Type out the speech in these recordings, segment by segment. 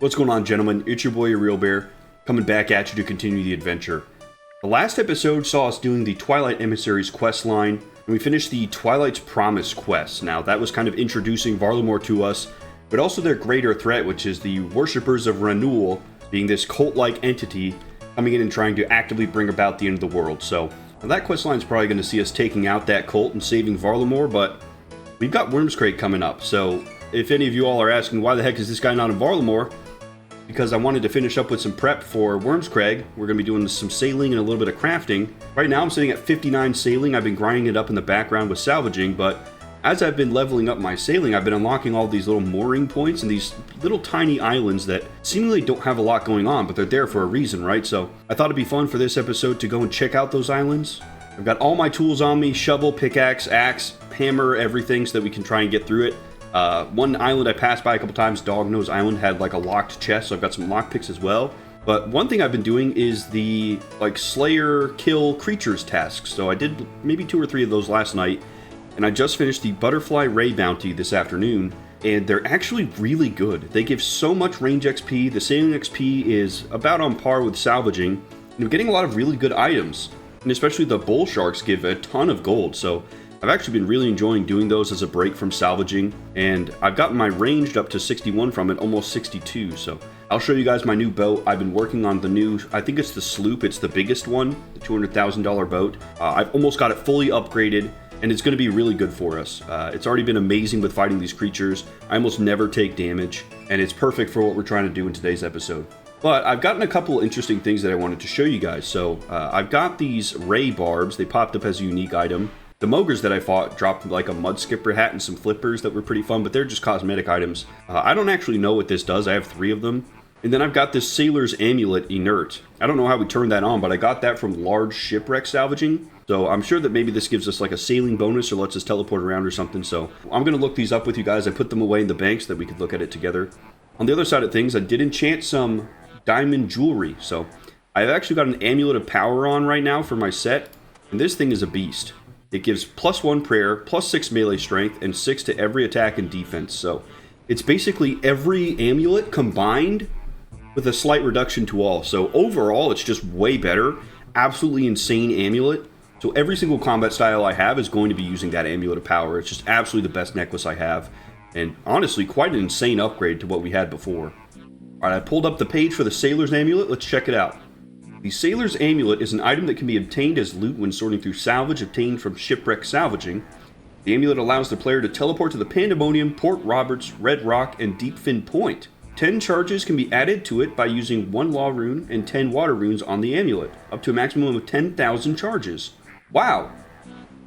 What's going on, gentlemen? It's your boy, your Real Bear, coming back at you to continue the adventure. The last episode saw us doing the Twilight Emissaries quest line, and we finished the Twilight's Promise quest. Now, that was kind of introducing Varlamore to us, but also their greater threat, which is the Worshippers of Renewal, being this cult-like entity coming in and trying to actively bring about the end of the world. So, that quest line is probably going to see us taking out that cult and saving Varlamore, but we've got Wyrmscraig coming up. So, if any of you all are asking, why the heck is this guy not in Varlamore? Because I wanted to finish up with some prep for Wyrmscraig. We're going to be doing some sailing and a little bit of crafting. Right now I'm sitting at 59 sailing. I've been grinding it up in the background with salvaging, but as I've been leveling up my sailing, I've been unlocking all these little mooring points and these little tiny islands that seemingly don't have a lot going on, but they're there for a reason, right? So I thought it'd be fun for this episode to go and check out those islands. I've got all my tools on me: shovel, pickaxe, axe, hammer, everything, so that we can try and get through it. One island I passed by a couple times, Dognose Island, had like a locked chest, so I've got some lockpicks as well. But one thing I've been doing is the slayer kill creatures tasks. So I did maybe 2 or 3 of those last night, and I just finished the butterfly ray bounty this afternoon, and they're actually really good. They give so much range XP. The sailing XP is about on par with salvaging, and I'm getting a lot of really good items, and especially the bull sharks give a ton of gold. So I've actually been really enjoying doing those as a break from salvaging, and I've gotten my ranged up to 61 from it, almost 62, so I'll show you guys my new boat. I've been working on the new, I think it's the Sloop, it's the biggest one, the $200,000 boat. I've almost got it fully upgraded, and it's going to be really good for us. It's already been amazing with fighting these creatures. I almost never take damage, and it's perfect for what we're trying to do in today's episode. But I've gotten a couple interesting things that I wanted to show you guys. So I've got these ray barbs. They popped up as a unique item. The Mogres that I fought dropped like a mud skipper hat and some flippers that were pretty fun, but they're just cosmetic items. I don't actually know what this does. I have 3 of them. And then I've got this Sailor's Amulet Inert. I don't know how we turned that on, but I got that from Large Shipwreck Salvaging. So I'm sure that maybe this gives us like a sailing bonus or lets us teleport around or something. So I'm going to look these up with you guys. I put them away in the bank so that we could look at it together. On the other side of things, I did enchant some diamond jewelry. So I've actually got an Amulet of Power on right now for my set. And this thing is a beast. It gives +1 prayer, +6 melee strength, and 6 to every attack and defense. So it's basically every amulet combined with a slight reduction to all. So overall, it's just way better. Absolutely insane amulet. So every single combat style I have is going to be using that Amulet of Power. It's just absolutely the best necklace I have. And honestly, quite an insane upgrade to what we had before. Alright, I pulled up the page for the Sailor's Amulet. Let's check it out. The Sailor's Amulet is an item that can be obtained as loot when sorting through salvage obtained from shipwreck salvaging. The amulet allows the player to teleport to the Pandemonium, Port Roberts, Red Rock, and Deepfin Point. 10 charges can be added to it by using 1 law rune and 10 water runes on the amulet, up to a maximum of 10,000 charges. Wow!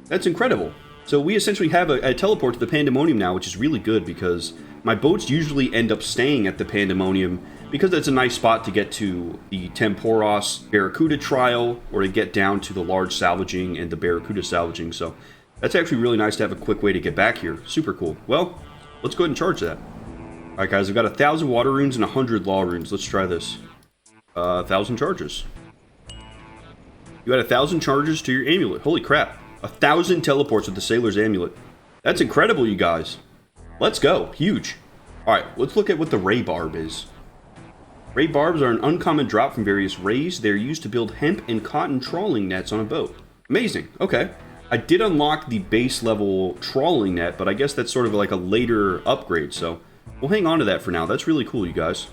That's incredible. So we essentially have a teleport to the Pandemonium now, which is really good because my boats usually end up staying at the Pandemonium because it's a nice spot to get to the Temporos Barracuda trial or to get down to the large salvaging and the Barracuda salvaging. So that's actually really nice to have a quick way to get back here. Super cool. Well, let's go ahead and charge that. Alright guys, I've got 1,000 water runes and 100 law runes. Let's try this. 1,000 charges. You had 1,000 charges to your amulet. Holy crap. 1,000 teleports with the Sailor's Amulet. That's incredible, you guys. Let's go. Huge. Alright, let's look at what the Ray Barb is. Ray barbs are an uncommon drop from various rays. They're used to build hemp and cotton trawling nets on a boat. Amazing. Okay. I did unlock the base level trawling net, but I guess that's sort of like a later upgrade, so we'll hang on to that for now. That's really cool, you guys.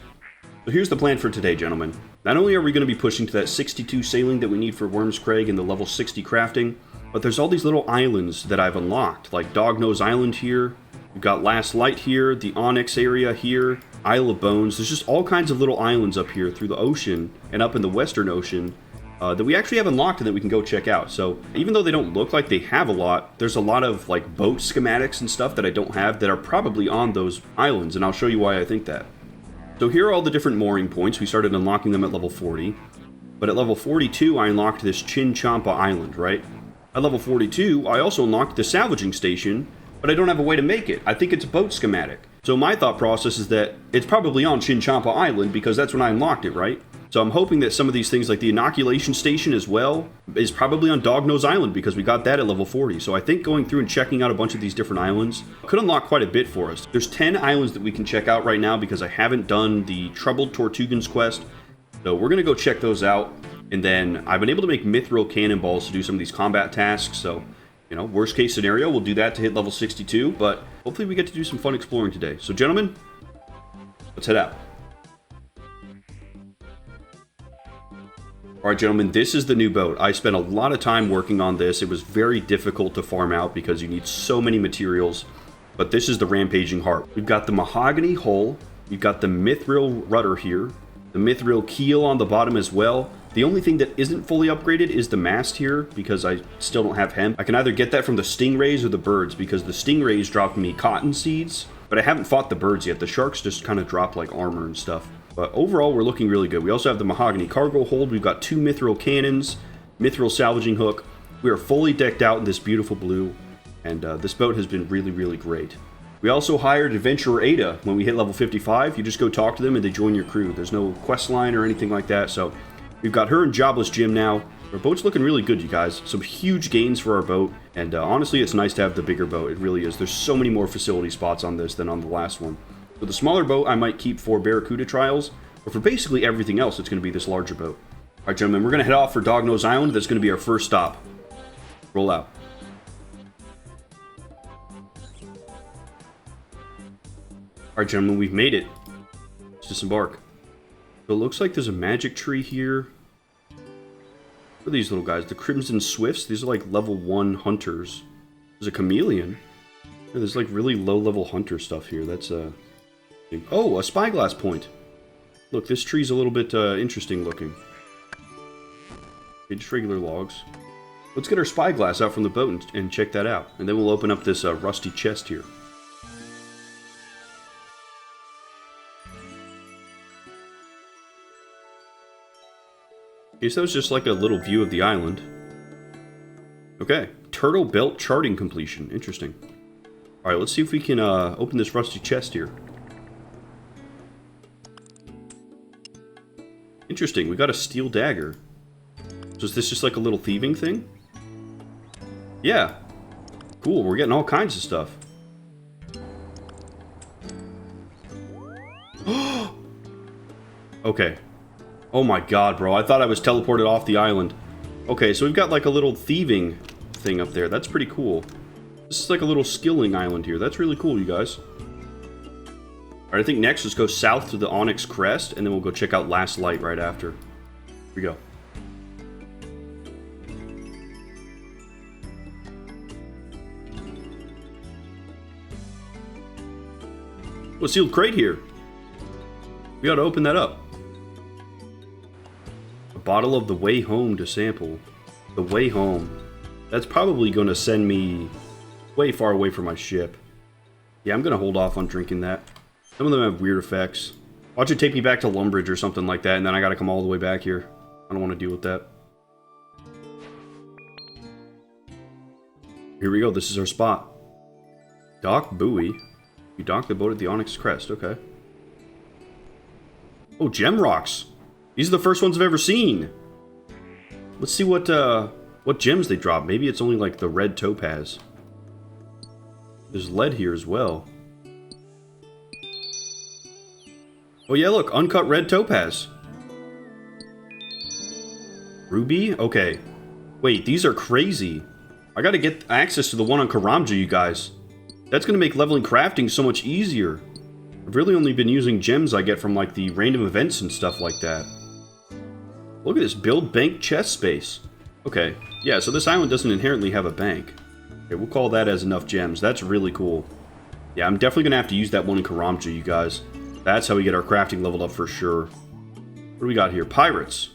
So here's the plan for today, gentlemen. Not only are we going to be pushing to that 62 sailing that we need for Wyrmscraig and the level 60 crafting, but there's all these little islands that I've unlocked, like Dognose Island here. We've got Last Light here, the Onyx area here, Isle of Bones. There's just all kinds of little islands up here through the ocean and up in the Western Ocean that we actually have unlocked and that we can go check out. So even though they don't look like they have a lot, there's a lot of like boat schematics and stuff that I don't have that are probably on those islands, and I'll show you why I think that. So here are all the different mooring points. We started unlocking them at level 40, but at level 42 I unlocked this Chinchampa Island, right? At level 42 I also unlocked the salvaging station, but I don't have a way to make it. I think it's a boat schematic. So my thought process is that it's probably on Chinchampa Island because that's when I unlocked it, right? So I'm hoping that some of these things, like the inoculation station as well, is probably on Dognose Island because we got that at level 40. So I think going through and checking out a bunch of these different islands could unlock quite a bit for us. There's 10 islands that we can check out right now because I haven't done the Troubled Tortugans quest. So we're going to go check those out. And then I've been able to make Mithril cannonballs to do some of these combat tasks. So, you know, worst case scenario, we'll do that to hit level 62. But hopefully we get to do some fun exploring today. So gentlemen, let's head out. Alright gentlemen, this is the new boat. I spent a lot of time working on this. It was very difficult to farm out because you need so many materials. But this is the Rampaging Harp. We've got the mahogany hull. We've got the mithril rudder here. The mithril keel on the bottom as well. The only thing that isn't fully upgraded is the mast here because I still don't have hemp. I can either get that from the stingrays or the birds because the stingrays dropped me cotton seeds. But I haven't fought the birds yet. The sharks just kind of drop like armor and stuff. But overall, we're looking really good. We also have the mahogany cargo hold. We've got 2 mithril cannons, mithril salvaging hook. We are fully decked out in this beautiful blue, and this boat has been really, really great. We also hired Adventurer Ada. When we hit level 55, you just go talk to them and they join your crew. There's no quest line or anything like that, so we've got her in Jobless Jim now. Our boat's looking really good, you guys. Some huge gains for our boat, and honestly, it's nice to have the bigger boat. It really is. There's so many more facility spots on this than on the last one. For the smaller boat, I might keep for Barracuda trials, but for basically everything else, it's going to be this larger boat. Alright, gentlemen, we're going to head off for Dognose Island. That's going to be our first stop. Roll out. Alright, gentlemen, we've made it. Let's disembark. So it looks like there's a magic tree here. What are these little guys? The Crimson Swifts? These are like level 1 hunters. There's a chameleon. Yeah, there's like really low-level hunter stuff here. That's oh, a spyglass point. Look, this tree's a little bit interesting looking. Okay, just regular logs. Let's get our spyglass out from the boat and check that out. And then we'll open up this rusty chest here. Okay, so that was just like a little view of the island. Okay, Turtle Belt charting completion. Interesting. Alright, let's see if we can open this rusty chest here. Interesting, we got a steel dagger. So is this just like a little thieving thing? Yeah. Cool, we're getting all kinds of stuff. Okay. Oh my god, bro. I thought I was teleported off the island. Okay, so we've got like a little thieving thing up there. That's pretty cool. This is like a little skilling island here. That's really cool, you guys. Alright, I think next let's go south to the Onyx Crest, and then we'll go check out Last Light right after. Here we go. Oh, a sealed crate here. We ought to open that up. A bottle of the Way Home to sample. The Way Home. That's probably going to send me way far away from my ship. Yeah, I'm going to hold off on drinking that. Some of them have weird effects. Watch it take me back to Lumbridge or something like that, and then I gotta come all the way back here. I don't want to deal with that. Here we go, this is our spot. Dock buoy. You dock the boat at the Onyx Crest, okay. Oh, gem rocks! These are the first ones I've ever seen! Let's see what gems they drop. Maybe it's only like the red topaz. There's lead here as well. Oh yeah, look, uncut red topaz. Ruby? Okay. Wait, these are crazy. I gotta get access to the one on Karamja, you guys. That's gonna make leveling crafting so much easier. I've really only been using gems I get from like the random events and stuff like that. Look at this, build bank chest space. Okay, yeah, so this island doesn't inherently have a bank. Okay, we'll call that as enough gems. That's really cool. Yeah, I'm definitely gonna have to use that one in Karamja, you guys. That's how we get our crafting leveled up for sure. What do we got here? Pirates.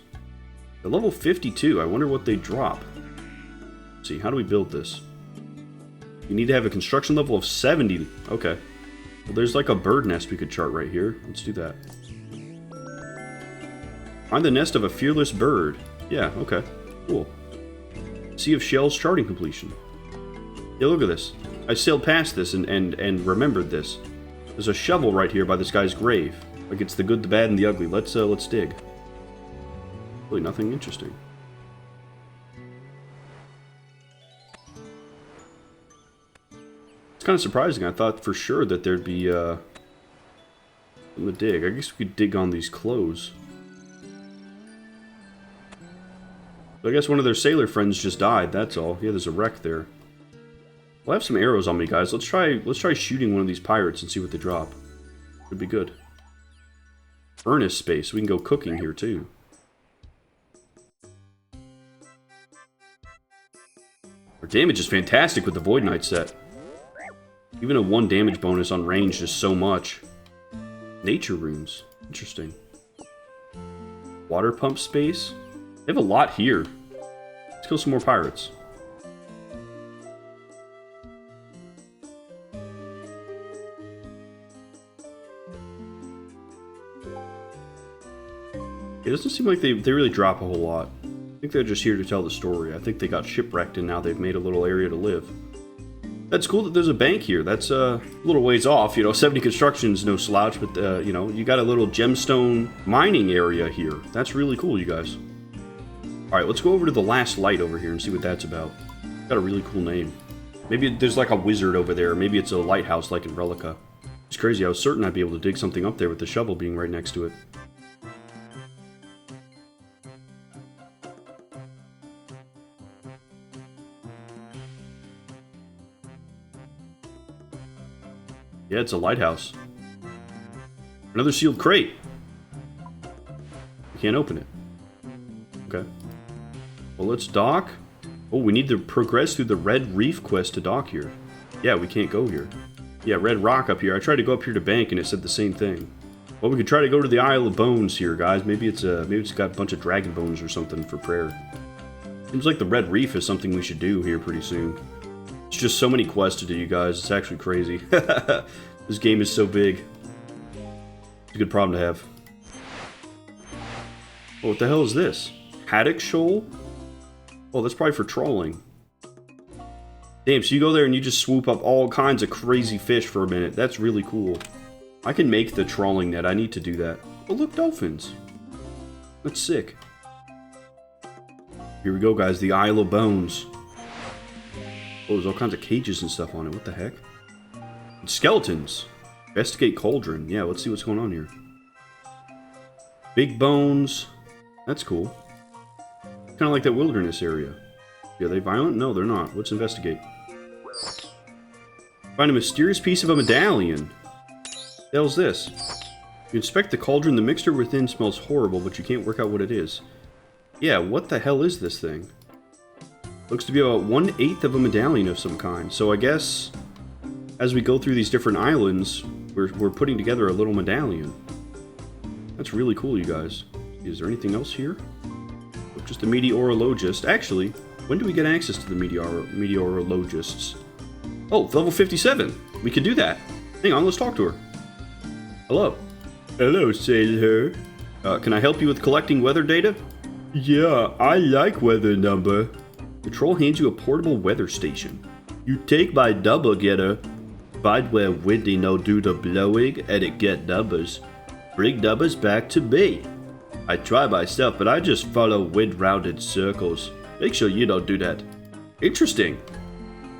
They're level 52. I wonder what they drop. Let's see, how do we build this? You need to have a construction level of 70. Okay. Well, there's like a bird nest we could chart right here. Let's do that. Find the nest of a fearless bird. Yeah, okay. Cool. Sea of Shells charting completion. Yeah, look at this. I sailed past this and remembered this. There's a shovel right here by this guy's grave. Like it's the good, the bad, and the ugly. Let's dig. Really nothing interesting. It's kind of surprising. I thought for sure that there'd be something to dig. I guess we could dig on these clothes. I guess one of their sailor friends just died, that's all. Yeah, there's a wreck there. Well, I have some arrows on me, guys. Let's try shooting one of these pirates and see what they drop. Could be good. Furnace space. We can go cooking here, too. Our damage is fantastic with the Void Knight set. Even a 1 damage bonus on range is so much. Nature runes. Interesting. Water pump space. They have a lot here. Let's kill some more pirates. It doesn't seem like they really drop a whole lot. I think they're just here to tell the story. I think they got shipwrecked and now they've made a little area to live. That's cool that there's a bank here. That's a little ways off. You know, 70 construction's no slouch, but, you know, you got a little gemstone mining area here. That's really cool, you guys. Alright, let's go over to the last light over here and see what that's about. Got a really cool name. Maybe there's like a wizard over there. Maybe it's a lighthouse like in Relica. It's crazy. I was certain I'd be able to dig something up there with the shovel being right next to it. Yeah, it's a lighthouse. Another sealed crate. You can't open it. Okay. Well, let's dock. Oh, we need to progress through the Red Reef quest to dock here. Yeah, we can't go here. Yeah, Red Rock up here. I tried to go up here to bank and it said the same thing. Well, we could try to go to the Isle of Bones here, guys. Maybe it's got a bunch of dragon bones or something for prayer. Seems like the Red Reef is something we should do here pretty soon. It's just so many quests to do, you guys. It's actually crazy. This game is so big. It's a good problem to have. Oh, what the hell is this? Haddock Shoal? Oh, that's probably for trolling. Damn, so you go there and you just swoop up all kinds of crazy fish for a minute. That's really cool. I can make the trolling net. I need to do that. Oh, look, dolphins. That's sick. Here we go, guys. The Isle of Bones. Oh, there's all kinds of cages and stuff on it. What the heck? And skeletons. Investigate Cauldron. Yeah, let's see what's going on here. Big bones. That's cool. Kind of like that wilderness area. Yeah, are they violent? No, they're not. Let's investigate. Find a mysterious piece of a medallion. What the hell's this? You inspect the cauldron. The mixture within smells horrible, but you can't work out what it is. Yeah, what the hell is this thing? Looks to be about 1/8 of a medallion of some kind. So I guess as we go through these different islands, we're putting together a little medallion. That's really cool, you guys. Is there anything else here? Oh, just a meteorologist. Actually, when do we get access to the meteorologists? Oh, level 57. We can do that. Hang on, let's talk to her. Hello. Hello, sailor. Can I help you with collecting weather data? Yeah, I like weather number. The troll hands you a portable weather station. You take my number getter. Find where windy no do the blowing and it get numbers. Bring numbers back to me. I try myself, but I just follow wind round in circles. Make sure you don't do that. Interesting.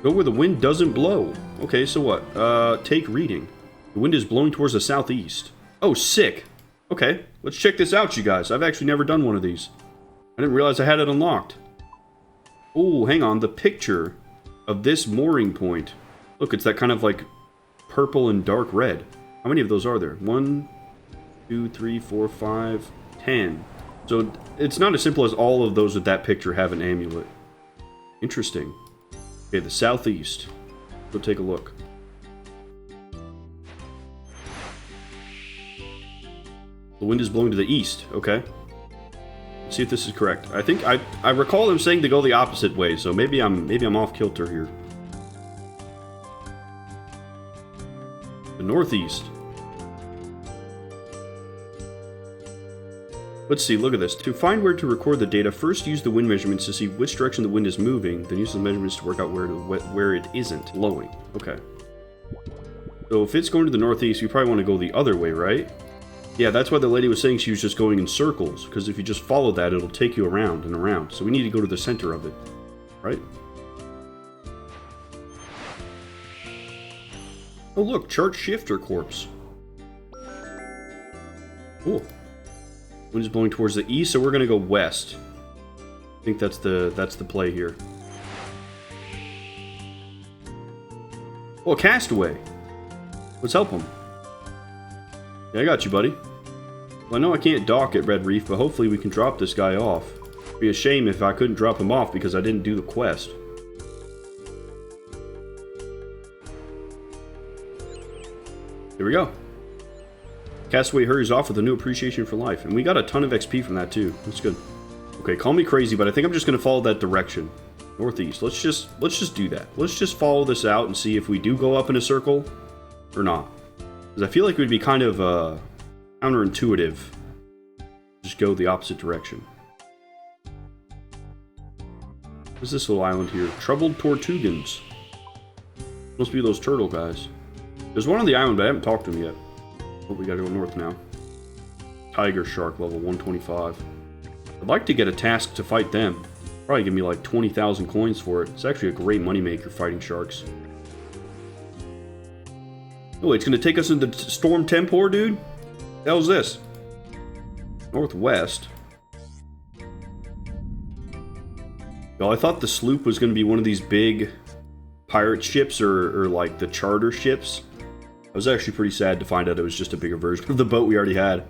Go where the wind doesn't blow. Okay, so what? Take reading. The wind is blowing towards the southeast. Oh, sick. Okay, let's check this out, you guys. I've actually never done one of these. I didn't realize I had it unlocked. Oh, hang on. The picture of this mooring point. Look, it's that kind of like purple and dark red. How many of those are there? 1, 2, 3, 4, 5, 10. So it's not as simple as all of those with that picture have an amulet. Interesting. Okay, the southeast. Go take a look. The wind is blowing to the east. Okay. Let's see if this is correct. I think I recall him saying to go the opposite way, so maybe I'm off kilter here. The northeast. Let's see, look at this. To find where to record the data, first use the wind measurements to see which direction the wind is moving, then use the measurements to work out where it isn't blowing. Okay. So if it's going to the northeast, we probably want to go the other way, right? Yeah, that's why the lady was saying she was just going in circles, because if you just follow that, it'll take you around and around. So we need to go to the center of it, right? Oh look, chart shifter corpse. Cool. Wind is blowing towards the east, so we're gonna go west. I think that's the play here. Oh, a castaway. Let's help him. Yeah, I got you, buddy. Well, I know I can't dock at Red Reef, but hopefully we can drop this guy off. It'd be a shame if I couldn't drop him off because I didn't do the quest. Here we go. Castaway hurries off with a new appreciation for life. And we got a ton of XP from that too. That's good. Okay, call me crazy, but I think I'm just going to follow that direction. Northeast. Let's just do that. Let's just follow this out and see if we do go up in a circle or not. Because I feel like it would be kind of counterintuitive. Just go the opposite direction. What's this little island here? Troubled Tortugans. Must be those turtle guys. There's one on the island, but I haven't talked to him yet. Oh, we gotta go north now. Tiger Shark, level 125. I'd like to get a task to fight them. Probably give me like 20,000 coins for it. It's actually a great moneymaker fighting sharks. Oh, it's gonna take us into Storm Tempor, dude? What the hell's this? Northwest. Well, I thought the sloop was gonna be one of these big pirate ships or like the charter ships. I was actually pretty sad to find out it was just a bigger version of the boat we already had.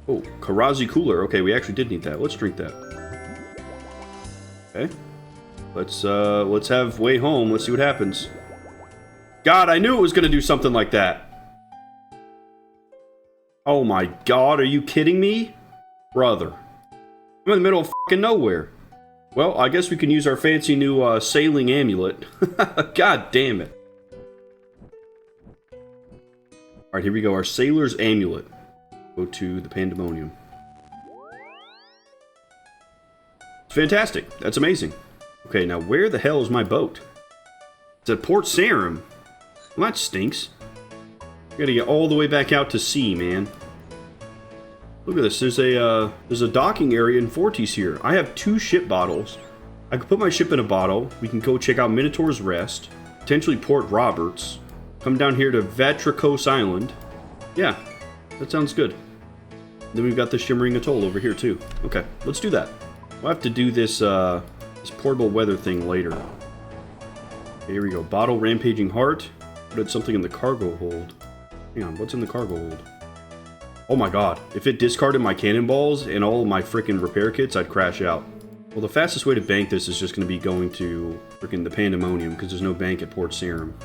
Oh, Karazi Cooler. Okay, we actually did need that. Let's drink that. Okay. Let's have way home. Let's see what happens. God, I knew it was gonna do something like that. Oh my god, are you kidding me? Brother. I'm in the middle of fucking nowhere. Well, I guess we can use our fancy new sailing amulet. God damn it. Alright, here we go. Our sailor's amulet. Go to the Pandemonium. It's fantastic. That's amazing. Okay, now where the hell is my boat? It's at Port Sarum. Well, that stinks. I gotta get all the way back out to sea, man. Look at this. There's a docking area in Fortis here. I have 2 ship bottles. I could put my ship in a bottle. We can go check out Minotaur's Rest. Potentially Port Roberts. Come down here to Vatricos Island. Yeah, that sounds good. Then we've got the Shimmering Atoll over here too. Okay, let's do that. We'll have to do this this portable weather thing later. Okay, here we go. Bottle Rampaging Heart. Put something in the cargo hold. Hang on, what's in the cargo hold? Oh my god, if it discarded my cannonballs and all of my frickin' repair kits, I'd crash out. Well, the fastest way to bank this is just going to be going to frickin' the Pandemonium, because there's no bank at Port Sarum.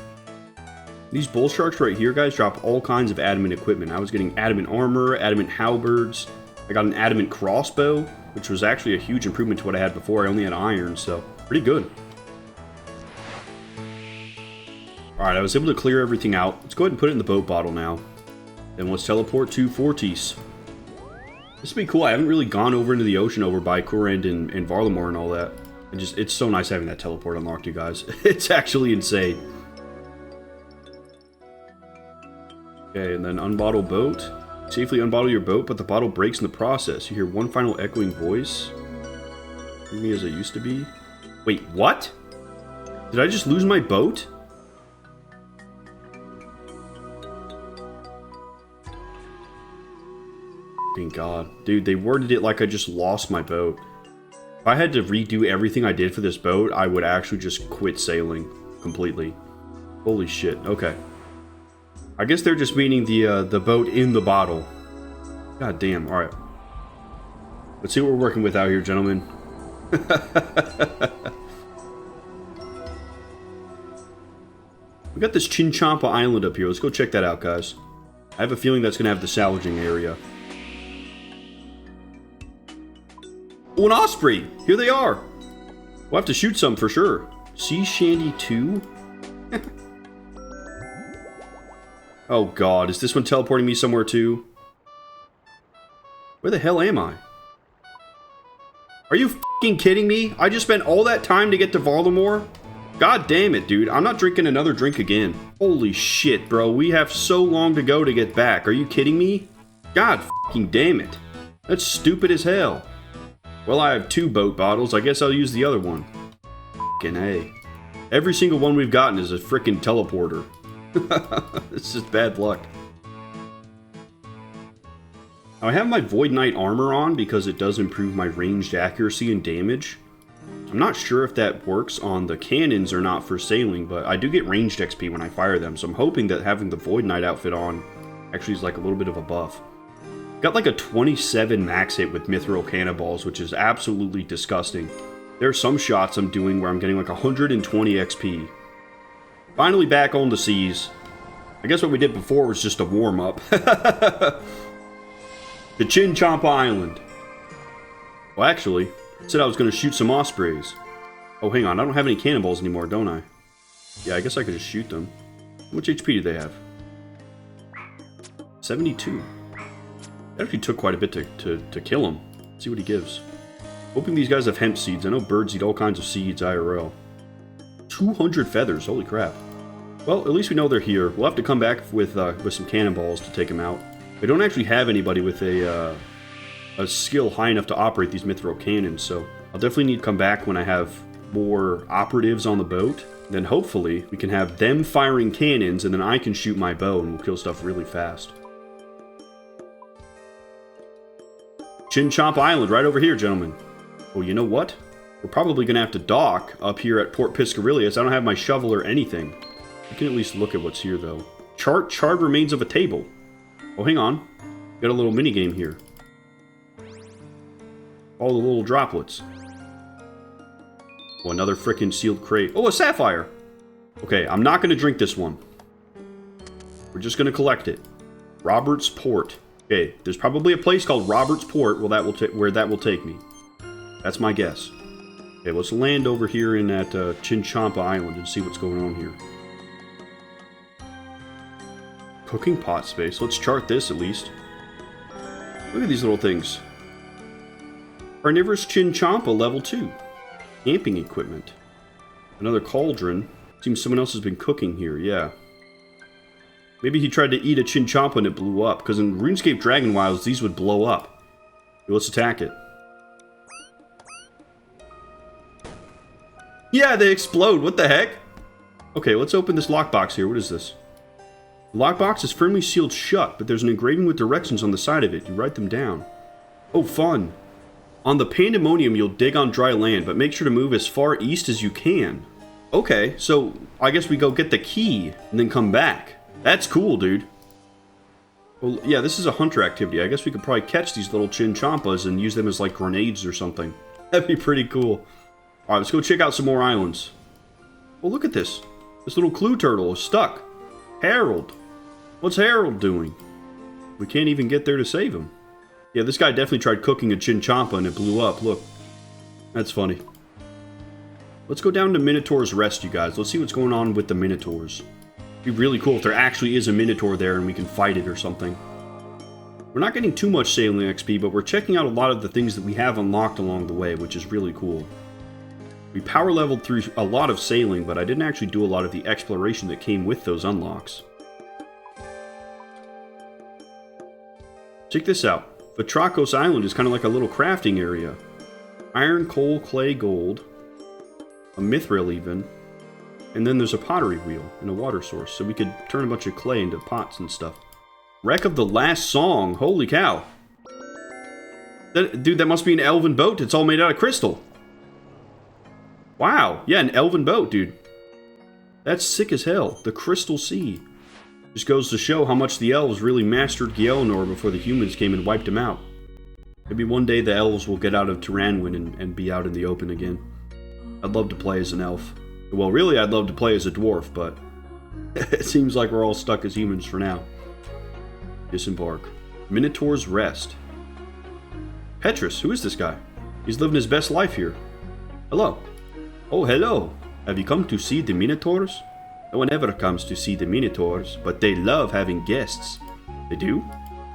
These bull sharks right here, guys, drop all kinds of adamant equipment. I was getting adamant armor, adamant halberds. I got an adamant crossbow, which was actually a huge improvement to what I had before. I only had iron, so pretty good. Alright, I was able to clear everything out. Let's go ahead and put it in the boat bottle now. Then let's teleport to Fortis. This would be cool. I haven't really gone over into the ocean over by Kurand and Varlamore and all that. It's so nice having that teleport unlocked, you guys. It's actually insane. Okay, and then unbottle boat. Safely unbottle your boat, but the bottle breaks in the process. You hear one final echoing voice. Me as I used to be. Wait, what? Did I just lose my boat? Thank God. Dude, they worded it like I just lost my boat. If I had to redo everything I did for this boat, I would actually just quit sailing completely. Holy shit. Okay. I guess they're just meaning the boat in the bottle. God damn. Alright. Let's see what we're working with out here, gentlemen. We got this Chinchampa Island up here. Let's go check that out, guys. I have a feeling that's going to have the salvaging area. Oh, an osprey! Here they are! We'll have to shoot some for sure. Sea Shandy 2? Oh god, is this one teleporting me somewhere too? Where the hell am I? Are you f***ing kidding me? I just spent all that time to get to Varlamore? God damn it, dude. I'm not drinking another drink again. Holy shit, bro. We have so long to go to get back. Are you kidding me? God fucking damn it. That's stupid as hell. Well, I have 2 boat bottles. I guess I'll use the other one. Fucking A. Every single one we've gotten is a frickin' teleporter. It's just bad luck. Now, I have my Void Knight armor on because it does improve my ranged accuracy and damage. I'm not sure if that works on the cannons or not for sailing, but I do get ranged XP when I fire them, so I'm hoping that having the Void Knight outfit on actually is like a little bit of a buff. Got like a 27 max hit with Mithril cannonballs, which is absolutely disgusting. There are some shots I'm doing where I'm getting like 120 XP. Finally back on the seas. I guess what we did before was just a warm-up. The Chinchompa Island. Well, actually, I said I was going to shoot some ospreys. Oh, hang on. I don't have any cannonballs anymore, don't I? Yeah, I guess I could just shoot them. How much HP do they have? 72. That actually took quite a bit to kill him. Let's see what he gives. Hoping these guys have hemp seeds. I know birds eat all kinds of seeds IRL. 200 feathers. Holy crap. Well, at least we know they're here. We'll have to come back with some cannonballs to take them out. We don't actually have anybody with a skill high enough to operate these mithril cannons, so I'll definitely need to come back when I have more operatives on the boat. Then hopefully we can have them firing cannons, and then I can shoot my bow and we'll kill stuff really fast. Chinchompa Island, right over here, gentlemen. Oh, you know what? We're probably going to have to dock up here at Port Piscarius. I don't have my shovel or anything. I can at least look at what's here, though. Charred remains of a table. Oh, hang on. Got a little mini game here. All the little droplets. Oh, another frickin' sealed crate. Oh, a sapphire! Okay, I'm not going to drink this one. We're just going to collect it. Robert's Port. Okay, there's probably a place called Robert's Port where that will take me. That's my guess. Okay, let's land over here in that Chinchompa Island and see what's going on here. Cooking pot space. Let's chart this at least. Look at these little things. Carnivorous Chinchompa level 2. Camping equipment. Another cauldron. Seems someone else has been cooking here, yeah. Maybe he tried to eat a Chinchompa and it blew up, because in RuneScape Dragon Wilds, these would blow up. Okay, let's attack it. Yeah, they explode. What the heck? Okay, let's open this lockbox here. What is this? The lockbox is firmly sealed shut, but there's an engraving with directions on the side of it. You write them down. Oh, fun. On the Pandemonium, you'll dig on dry land, but make sure to move as far east as you can. Okay, so I guess we go get the key and then come back. That's cool, dude. Well, yeah, this is a hunter activity. I guess we could probably catch these little Chinchompas and use them as, like, grenades or something. That'd be pretty cool. Alright, let's go check out some more islands. Well, look at this. This little clue turtle is stuck. Harold. What's Harold doing? We can't even get there to save him. Yeah, this guy definitely tried cooking a Chinchompa and it blew up. Look. That's funny. Let's go down to Minotaur's Rest, you guys. Let's see what's going on with the Minotaurs. It'd be really cool if there actually is a Minotaur there and we can fight it or something. We're not getting too much sailing XP, but we're checking out a lot of the things that we have unlocked along the way, which is really cool. We power leveled through a lot of sailing, but I didn't actually do a lot of the exploration that came with those unlocks. Check this out. Vitrakos Island is kind of like a little crafting area. Iron, coal, clay, gold. A mithril even. And then there's a pottery wheel and a water source, so we could turn a bunch of clay into pots and stuff. Wreck of the Last Song. Holy cow. Dude, that must be an elven boat. It's all made out of crystal. Wow. Yeah, an elven boat, dude. That's sick as hell. The Crystal Sea. Just goes to show how much the elves really mastered Gielinor before the humans came and wiped them out. Maybe one day the elves will get out of Tyrannwyn and be out in the open again. I'd love to play as an elf. Well, really, I'd love to play as a dwarf, but it seems like we're all stuck as humans for now. Disembark. Minotaur's Rest. Petrus, who is this guy? He's living his best life here. Hello. Oh, hello. Have you come to see the Minotaurs? No one ever comes to see the Minotaurs, but they love having guests. They do?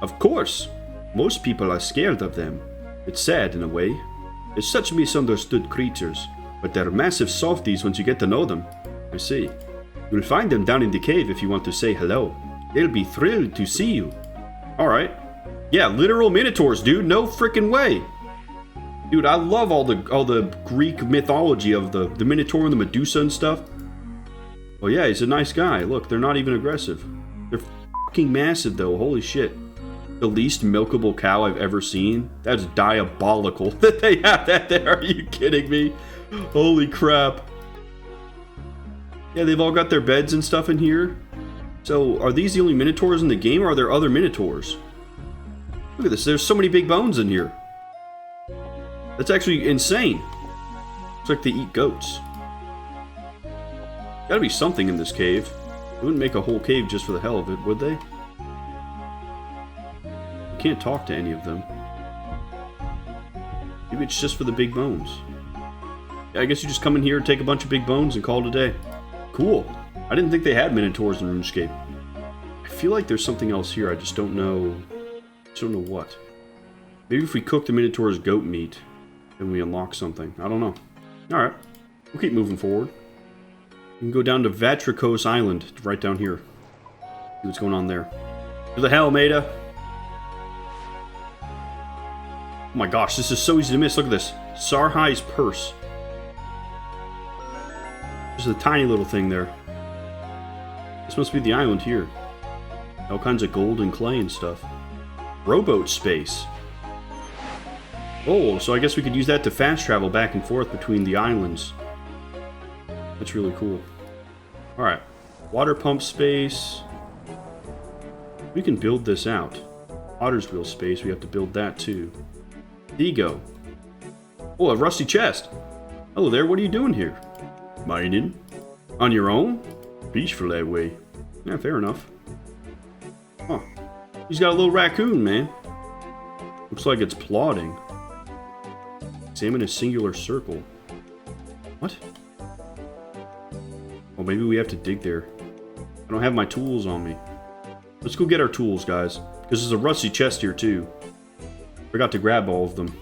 Of course. Most people are scared of them. It's sad in a way. They're such misunderstood creatures, but they're massive softies once you get to know them. I see. You'll find them down in the cave if you want to say hello. They'll be thrilled to see you. Alright. Yeah, literal minotaurs, dude. No freaking way. Dude, I love all the Greek mythology of the Minotaur and the Medusa and stuff. Oh yeah, he's a nice guy. Look, they're not even aggressive. They're fucking massive though, holy shit. The least milkable cow I've ever seen. That's diabolical that they have that there. Are you kidding me? Holy crap. Yeah, they've all got their beds and stuff in here. So, are these the only Minotaurs in the game, or are there other Minotaurs? Look at this, there's so many big bones in here. That's actually insane. It's like they eat goats. Gotta be something in this cave. They wouldn't make a whole cave just for the hell of it, would they? You can't talk to any of them. Maybe it's just for the big bones. Yeah, I guess you just come in here and take a bunch of big bones and call it a day. Cool. I didn't think they had Minotaurs in RuneScape. I feel like there's something else here, I just don't know. What. Maybe if we cook the Minotaur's goat meat, then we unlock something. I don't know. Alright. We'll keep moving forward. We can go down to Vatricos Island, right down here. See what's going on there. To the hell, Maida! Oh my gosh, this is so easy to miss. Look at this. Sarhai's Purse. There's a tiny little thing there. This must be the island here. All kinds of gold and clay and stuff. Rowboat space. Oh, so I guess we could use that to fast travel back and forth between the islands. That's really cool. Alright. Water pump space. We can build this out. Otter's wheel space, we have to build that too. Ego. Oh, a rusty chest. Hello there, what are you doing here? Mining. On your own? Peaceful that way. Yeah, fair enough. Huh. He's got a little raccoon, man. Looks like it's plodding. Examine a singular circle. What? Oh, maybe we have to dig there. I don't have my tools on me. Let's go get our tools, guys. Because there's a rusty chest here, too. Forgot to grab all of them.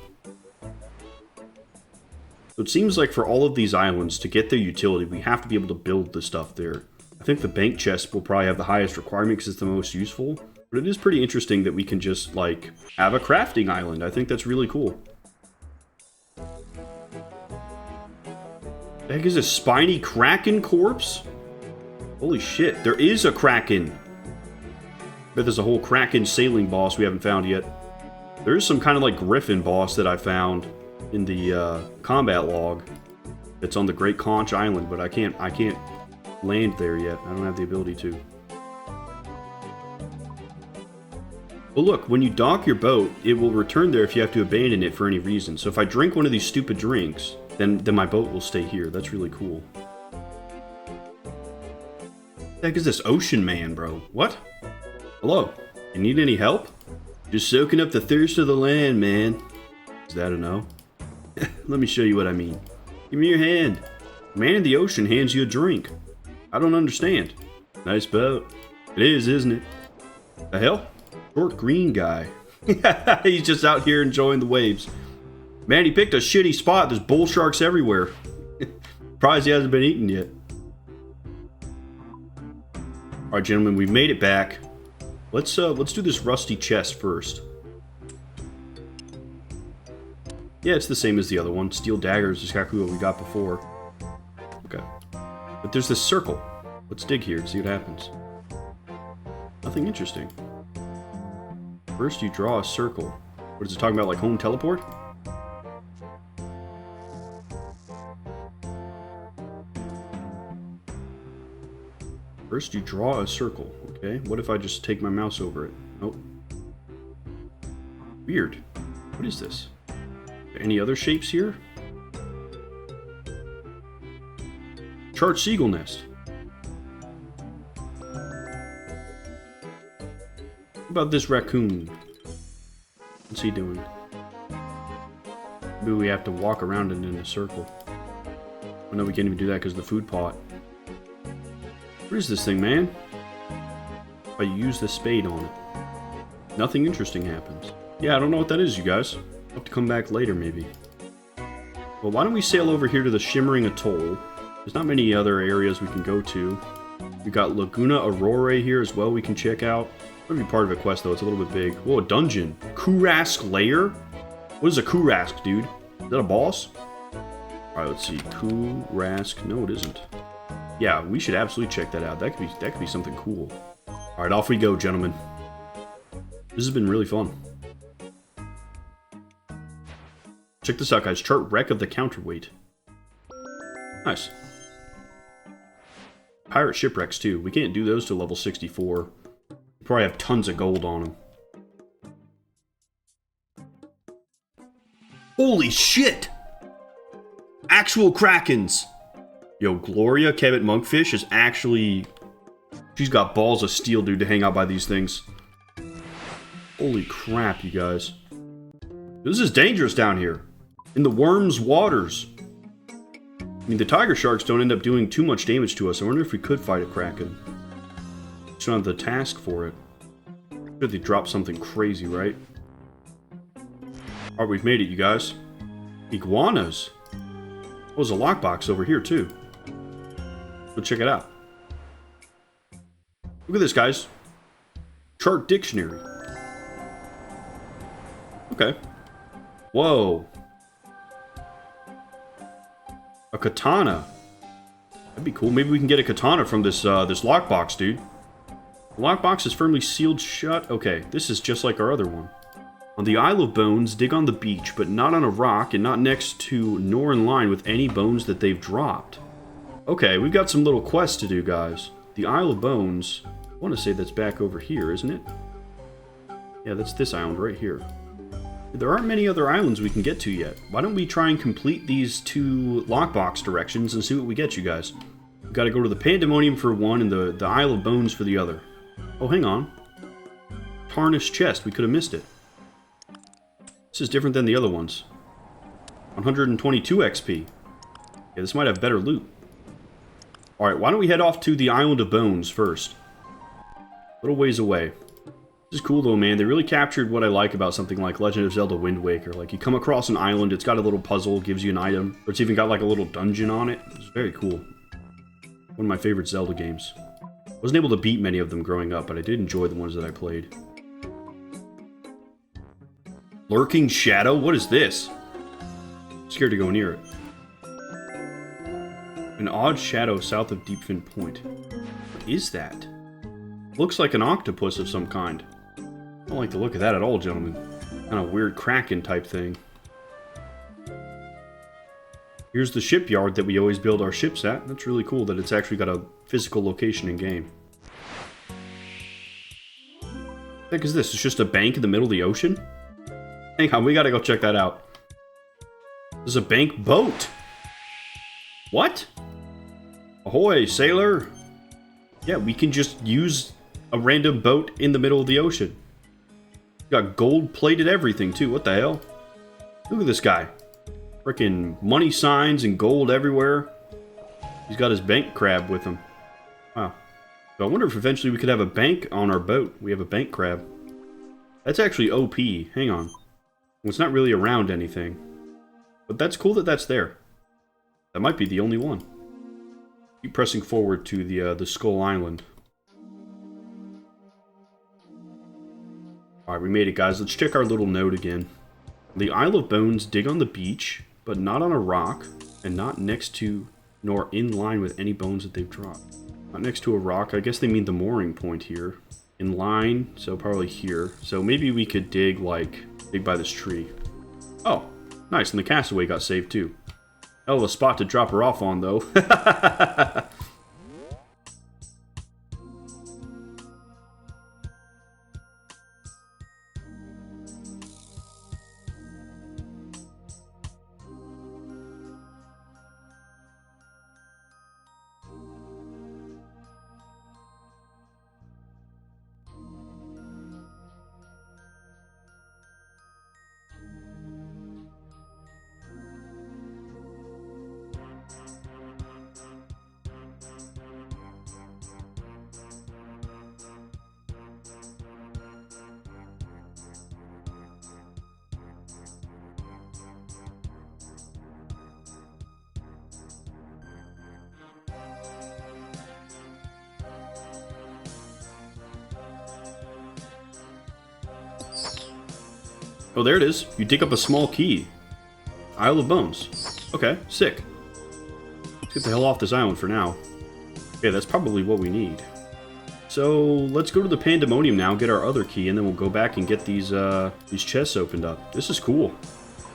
So it seems like for all of these islands, to get their utility, we have to be able to build the stuff there. I think the bank chest will probably have the highest requirement because it's the most useful. But it is pretty interesting that we can just, like, have a crafting island. I think that's really cool. The heck is a spiny kraken corpse? Holy shit, there is a kraken! Bet there's a whole kraken sailing boss we haven't found yet. There is some kind of like griffin boss that I found in the combat log that's on the Great Conch Island, but I can't land there yet. I don't have the ability to. Well, look, when you dock your boat, it will return there if you have to abandon it for any reason. So if I drink one of these stupid drinks, then my boat will stay here. That's really cool. What the heck is this ocean man, bro? What? Hello? You need any help? Just soaking up the thirst of the land, man. Is that a no? Let me show you what I mean. Give me your hand. The man in the ocean hands you a drink. I don't understand. Nice boat. It is, isn't it? The hell? Short green guy. He's just out here enjoying the waves. Man, he picked a shitty spot. There's bull sharks everywhere. Surprised he hasn't been eaten yet. Alright, gentlemen, we've made it back. Let's do this rusty chest first. Yeah, it's the same as the other one. Steel daggers is exactly what we got before. Okay. But there's this circle. Let's dig here and see what happens. Nothing interesting. First you draw a circle. What is it talking about, like home teleport? First you draw a circle. Okay, what if I just take my mouse over it? Nope. Weird. What is this? Any other shapes here? Charged seagull nest. What about this raccoon? What's he doing? Maybe we have to walk around it in a circle. Oh no, we can't even do that because of the food pot. What is this thing, man? If I use the spade on it. Nothing interesting happens. Yeah, I don't know what that is, you guys. I'll have to come back later, maybe. Well, why don't we sail over here to the Shimmering Atoll. There's not many other areas we can go to. We got Laguna Aurora here as well we can check out. It's gonna be part of a quest though, it's a little bit big. Whoa, a dungeon. Kurask Lair? What is a Kurask, dude? Is that a boss? Alright, let's see. Kurask. No, it isn't. Yeah, we should absolutely check that out. That could be something cool. Alright, off we go, gentlemen. This has been really fun. Check this out, guys. Chart wreck of the counterweight. Nice. Pirate shipwrecks, too. We can't do those to level 64. We probably have tons of gold on them. Holy shit! Actual krakens! Yo, Gloria, Cabot Monkfish, is actually... She's got balls of steel, dude, to hang out by these things. Holy crap, you guys. This is dangerous down here. In the worms' waters. I mean, the tiger sharks don't end up doing too much damage to us. I wonder if we could fight a kraken. Just don't have the task for it. Should they drop something crazy, right? Alright, we've made it, you guys. Iguanas. Oh, there's a lockbox over here, too. Let's check it out. Look at this, guys. Chart dictionary. Okay. Whoa. A katana. That'd be cool. Maybe we can get a katana from this this lockbox, dude. The lockbox is firmly sealed shut. Okay, this is just like our other one. On the Isle of Bones, dig on the beach, but not on a rock and not next to nor in line with any bones that they've dropped. Okay, we've got some little quests to do, guys. The Isle of Bones, I want to say that's back over here, isn't it? Yeah, that's this island right here. There aren't many other islands we can get to yet. Why don't we try and complete these 2 lockbox directions and see what we get, you guys? We've got to go to the Pandemonium for one and the Isle of Bones for the other. Oh, hang on. Tarnished chest. We could have missed it. This is different than the other ones. 122 XP. Yeah, this might have better loot. Alright, why don't we head off to the Island of Bones first? A little ways away. This is cool though, man. They really captured what I like about something like Legend of Zelda Wind Waker. Like, you come across an island, it's got a little puzzle, gives you an item, or it's even got like a little dungeon on it. It's very cool. One of my favorite Zelda games. Wasn't able to beat many of them growing up, but I did enjoy the ones that I played. Lurking Shadow? What is this? I'm scared to go near it. An odd shadow south of Deepfin Point. What is that? Looks like an octopus of some kind. I don't like the look of that at all, gentlemen. Kind of weird kraken type thing. Here's the shipyard that we always build our ships at. That's really cool that it's actually got a physical location in game. What the heck is this? It's just a bank in the middle of the ocean? Hang on, we gotta go check that out. There's a bank boat! What? Ahoy, sailor! Yeah, we can just use a random boat in the middle of the ocean. Got gold-plated everything, too. What the hell? Look at this guy. Frickin' money signs and gold everywhere. He's got his bank crab with him. Wow. So I wonder if eventually we could have a bank on our boat. We have a bank crab. That's actually OP. Hang on. It's not really around anything. But that's cool that that's there. That might be the only one. Keep pressing forward to the Skull Island. Alright, we made it, guys. Let's check our little note again. The Isle of Bones, dig on the beach, but not on a rock, and not next to, nor in line with any bones that they've dropped. Not next to a rock. I guess they mean the mooring point here. In line, so probably here. So maybe we could dig, like, dig by this tree. Oh, nice. And the castaway got saved, too. Hell of a spot to drop her off on, though. Oh, there it is. You dig up a small key. Isle of Bones. Okay, sick. Let's get the hell off this island for now. Okay, that's probably what we need. So, let's go to the Pandemonium now, get our other key, and then we'll go back and get these chests opened up. This is cool.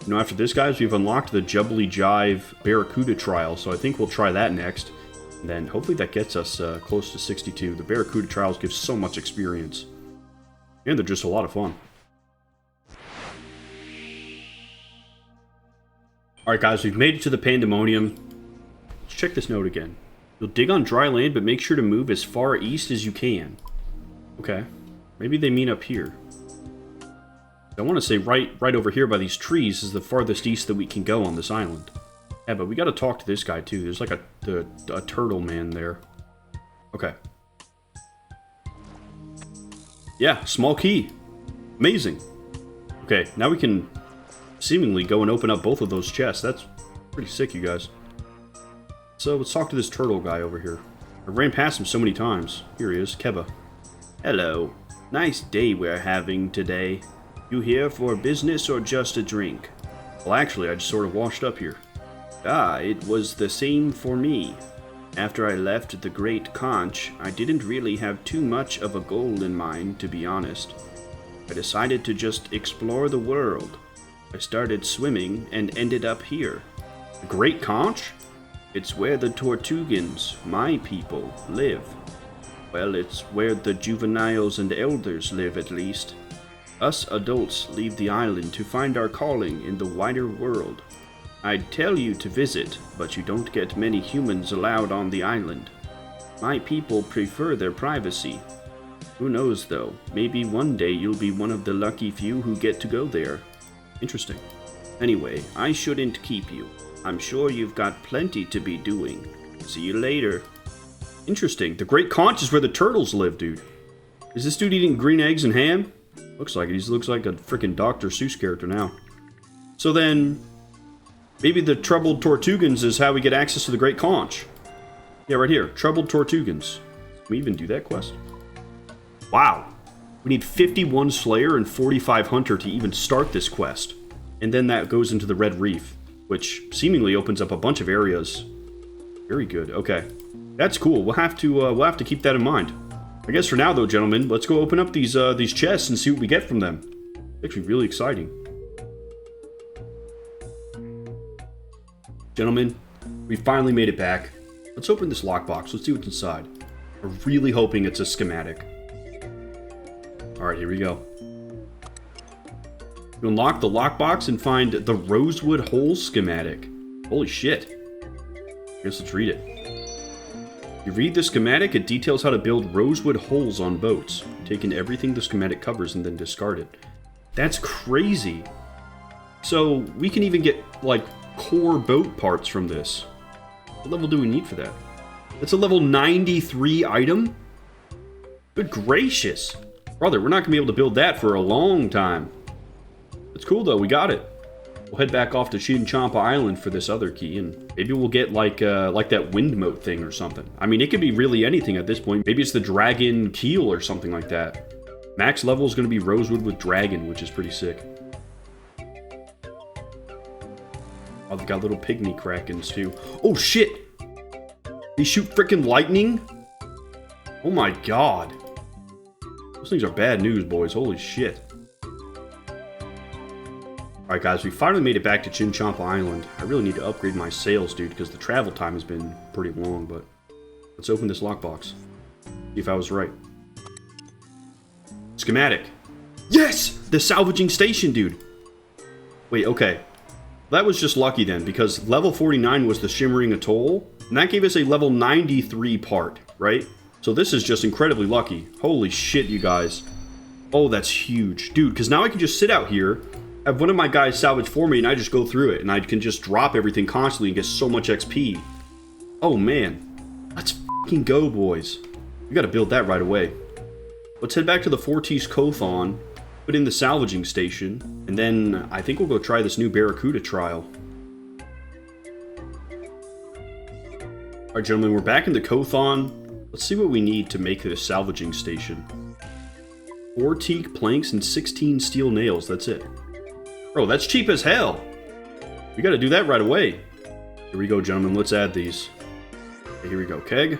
You know, after this, guys, we've unlocked the Jubbly Jive Barracuda trial, so I think we'll try that next. And then, hopefully that gets us close to 62. The Barracuda trials give so much experience. And they're just a lot of fun. Alright, guys, we've made it to the Pandemonium. Let's check this note again. You'll dig on dry land, but make sure to move as far east as you can. Okay. Maybe they mean up here. I want to say right over here by these trees is the farthest east that we can go on this island. Yeah, but we got to talk to this guy, too. There's like a turtle man there. Okay. Yeah, small key. Amazing. Okay, now we can seemingly go and open up both of those chests. That's pretty sick, you guys. So let's talk to this turtle guy over here. I ran past him so many times. Here he is, Keba. Hello. Nice day we're having today. You here for business or just a drink? Well, actually, I just sort of washed up here. Ah, it was the same for me. After I left the Great Conch, I didn't really have too much of a goal in mind, to be honest. I decided to just explore the world. I started swimming and ended up here. The Great Conch? It's where the Tortugans, my people, live. Well, it's where the juveniles and elders live, at least. Us adults leave the island to find our calling in the wider world. I'd tell you to visit, but you don't get many humans allowed on the island. My people prefer their privacy. Who knows, though? Maybe one day you'll be one of the lucky few who get to go there. Interesting. Anyway, I shouldn't keep you. I'm sure you've got plenty to be doing. See you later. Interesting. The Great Conch is where the turtles live, dude. Is this dude eating green eggs and ham? Looks like it. He looks like a freaking Dr. Seuss character now. So then, maybe the Troubled Tortugans is how we get access to the Great Conch. Yeah, right here. Troubled Tortugans. Can we even do that quest? Wow. We need 51 Slayer and 45 Hunter to even start this quest. And then that goes into the Red Reef, which seemingly opens up a bunch of areas. Very good. Okay. That's cool. We'll have to keep that in mind. I guess for now, though, gentlemen, let's go open up these chests and see what we get from them. It's actually really exciting. Gentlemen, we finally made it back. Let's open this lockbox. Let's see what's inside. I'm really hoping it's a schematic. Alright, here we go. You unlock the lockbox and find the Rosewood Hole schematic. Holy shit. I guess let's read it. You read the schematic, it details how to build rosewood holes on boats. Take in everything the schematic covers and then discard it. That's crazy. So, we can even get, like, core boat parts from this. What level do we need for that? That's a level 93 item? Good gracious. Brother, we're not going to be able to build that for a long time. It's cool, though. We got it. We'll head back off to Chinchampa Island for this other key, and maybe we'll get like that wind moat thing or something. I mean, it could be really anything at this point. Maybe it's the dragon keel or something like that. Max level is going to be rosewood with dragon, which is pretty sick. Oh, they've got little pygmy krakens too. Oh shit! They shoot freaking lightning? Oh my god. Those things are bad news, boys. Holy shit. Alright guys, we finally made it back to Chinchampa Island. I really need to upgrade my sails, dude, because the travel time has been pretty long, but let's open this lockbox. See if I was right. Schematic. Yes! The salvaging station, dude! Wait, okay. That was just lucky then, because level 49 was the Shimmering Atoll, and that gave us a level 93 part, right? So this is just incredibly lucky. Holy shit, you guys. Oh, that's huge. Dude, because now I can just sit out here, have one of my guys salvage for me, and I just go through it, and I can just drop everything constantly and get so much XP. Oh, man. Let's fucking go, boys. We gotta build that right away. Let's head back to the Fortis Kothon, put in the salvaging station, and then I think we'll go try this new Barracuda trial. Alright, gentlemen, we're back in the Kothon. Let's see what we need to make this salvaging station. 4 teak planks and 16 steel nails, that's it. Bro, that's cheap as hell. We gotta do that right away. Here we go, gentlemen. Let's add these. Okay, here we go. Keg.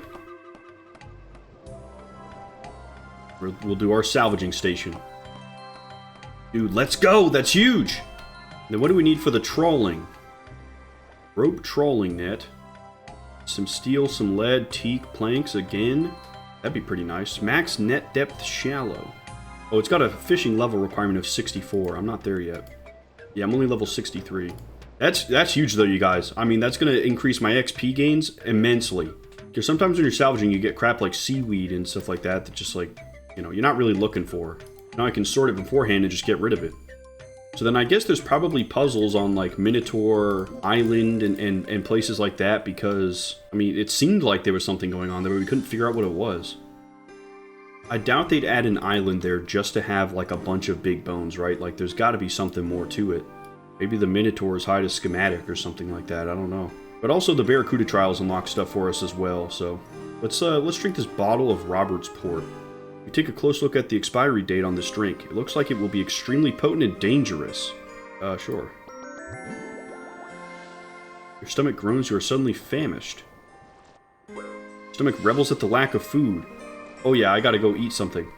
We'll do our salvaging station. Dude, let's go! That's huge! Then what do we need for the trawling? Rope trolling net. Some steel, some lead, teak, planks again. That'd be pretty nice. Max net depth shallow. Oh, it's got a fishing level requirement of 64. I'm not there yet. Yeah, I'm only level 63. That's huge though, you guys. I mean, that's going to increase my XP gains immensely. Because sometimes when you're salvaging, you get crap like seaweed and stuff like that just like, you know, you're not really looking for. Now I can sort it beforehand and just get rid of it. So then I guess there's probably puzzles on like Minotaur Island and places like that because, I mean, it seemed like there was something going on there, but we couldn't figure out what it was. I doubt they'd add an island there just to have like a bunch of big bones, right? Like there's got to be something more to it. Maybe the Minotaurs hide a schematic or something like that, I don't know. But also the Barracuda trials unlock stuff for us as well, so let's drink this bottle of Robert's Port. We take a close look at the expiry date on this drink. It looks like it will be extremely potent and dangerous. Sure. Your stomach groans, you are suddenly famished. Stomach rebels at the lack of food. Oh yeah, I gotta go eat something.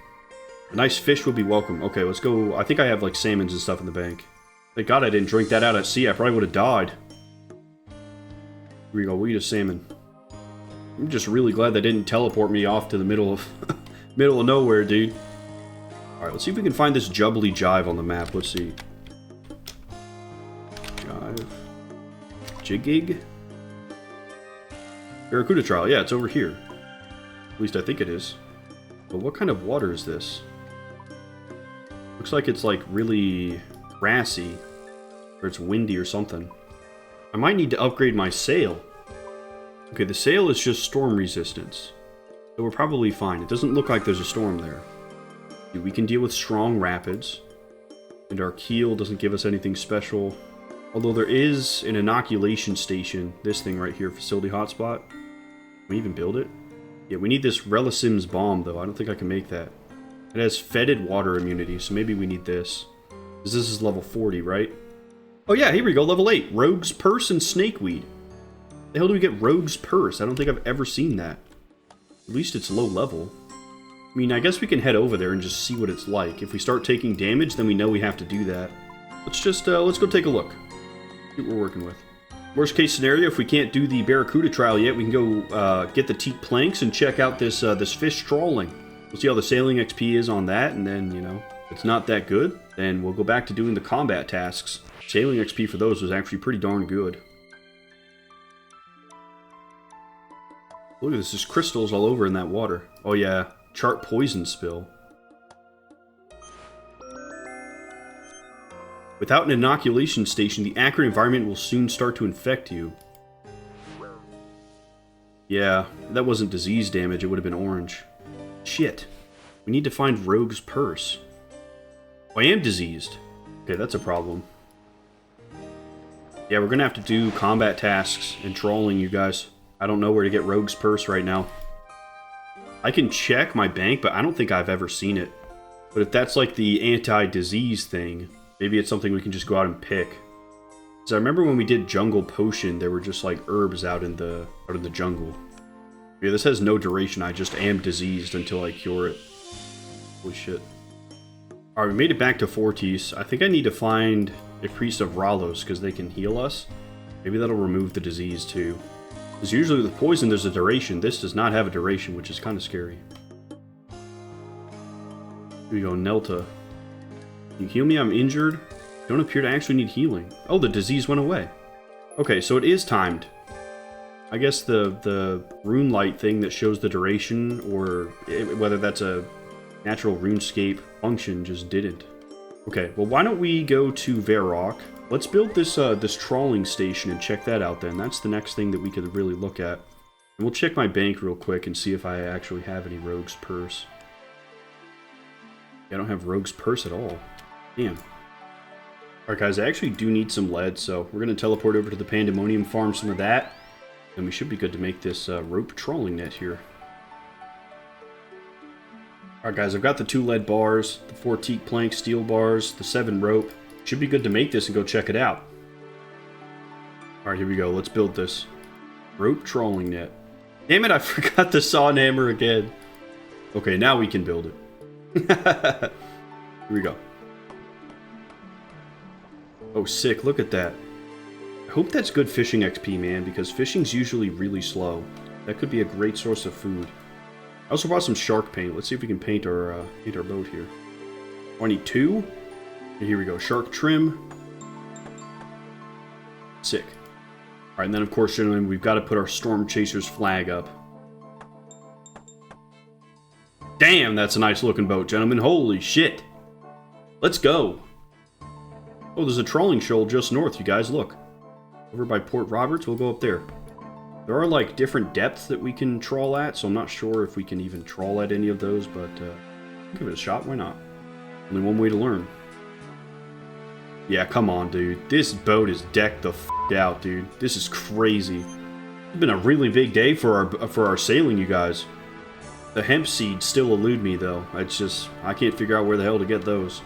A nice fish would be welcome. Okay, let's go. I think I have like salmons and stuff in the bank. Thank God I didn't drink that out at sea. I probably would have died. Here we go, we'll eat a salmon. I'm just really glad they didn't teleport me off to the middle of nowhere, dude. Alright, let's see if we can find this Jubbly Jive on the map. Let's see. Jive. Jigig? Barracuda trial. Yeah, it's over here. At least I think it is. But what kind of water is this? Looks like it's like really grassy. Or it's windy or something. I might need to upgrade my sail. Okay, the sail is just storm resistance. So we're probably fine. It doesn't look like there's a storm there. We can deal with strong rapids. And our keel doesn't give us anything special. Although there is an inoculation station. This thing right here, facility hotspot. Can we even build it? Yeah, we need this Relisim's bomb though. I don't think I can make that. It has fetid water immunity, so maybe we need this. Because this is level 40, right? Oh yeah, here we go, level 8. Rogue's Purse and Snakeweed. The hell do we get Rogue's Purse? I don't think I've ever seen that. At least it's low level. I mean, I guess we can head over there and just see what it's like. If we start taking damage, then we know we have to do that. Let's just, let's go take a look. See what we're working with. Worst case scenario, if we can't do the Barracuda trial yet, we can go get the teak planks and check out this this fish trawling. We'll see how the sailing XP is on that, and then, you know, if it's not that good, then we'll go back to doing the combat tasks. Sailing XP for those was actually pretty darn good. Look at this, there's crystals all over in that water. Oh yeah, chart poison spill. Without an inoculation station, the acrid environment will soon start to infect you. Yeah, that wasn't disease damage, it would have been orange. Shit. We need to find Rogue's Purse. Oh, I am diseased. Okay, that's a problem. Yeah, we're gonna have to do combat tasks and trolling, you guys. I don't know where to get Rogue's Purse right now. I can check my bank, but I don't think I've ever seen it. But if that's like the anti-disease thing, maybe it's something we can just go out and pick. Because I remember when we did Jungle Potion, there were just like herbs out in the jungle. Yeah, this has no duration. I just am diseased until I cure it. Holy shit. Alright, we made it back to Fortis. I think I need to find a Priest of Ralos, because they can heal us. Maybe that'll remove the disease too. Because usually with poison there's a duration. This does not have a duration, which is kind of scary. Here we go, Nelta. Can you heal me? I'm injured. Don't appear to actually need healing. Oh, the disease went away. Okay, so it is timed. I guess the rune light thing that shows the duration, or whether that's a natural RuneScape function, just didn't. Okay, well why don't we go to Varrock. Let's build this this trawling station and check that out then. That's the next thing that we could really look at. And we'll check my bank real quick and see if I actually have any Rogue's Purse. I don't have Rogue's Purse at all. Damn. Alright guys, I actually do need some lead, so we're going to teleport over to the Pandemonium, farm some of that. And we should be good to make this rope trolling net here. Alright guys, I've got the 2 lead bars, the 4 teak plank steel bars, the 7 rope. Should be good to make this and go check it out. Alright, here we go. Let's build this. Rope trolling net. Damn it, I forgot the saw and hammer again. Okay, now we can build it. Here we go. Oh, sick. Look at that. I hope that's good fishing XP, man, because fishing's usually really slow. That could be a great source of food. I also brought some shark paint. Let's see if we can paint our boat here. Oh, I need 2. And here we go. Shark trim. Sick. Alright, and then of course, gentlemen, we've got to put our Storm Chaser's flag up. Damn, that's a nice looking boat, gentlemen. Holy shit. Let's go. Oh, there's a trawling shoal just north, you guys. Look. Over by Port Roberts, we'll go up there. There are, like, different depths that we can trawl at, so I'm not sure if we can even trawl at any of those, but give it a shot. Why not? Only one way to learn. Yeah, come on, dude. This boat is decked the f*** out, dude. This is crazy. It's been a really big day for our sailing, you guys. The hemp seeds still elude me, though. It's just, I can't figure out where the hell to get those.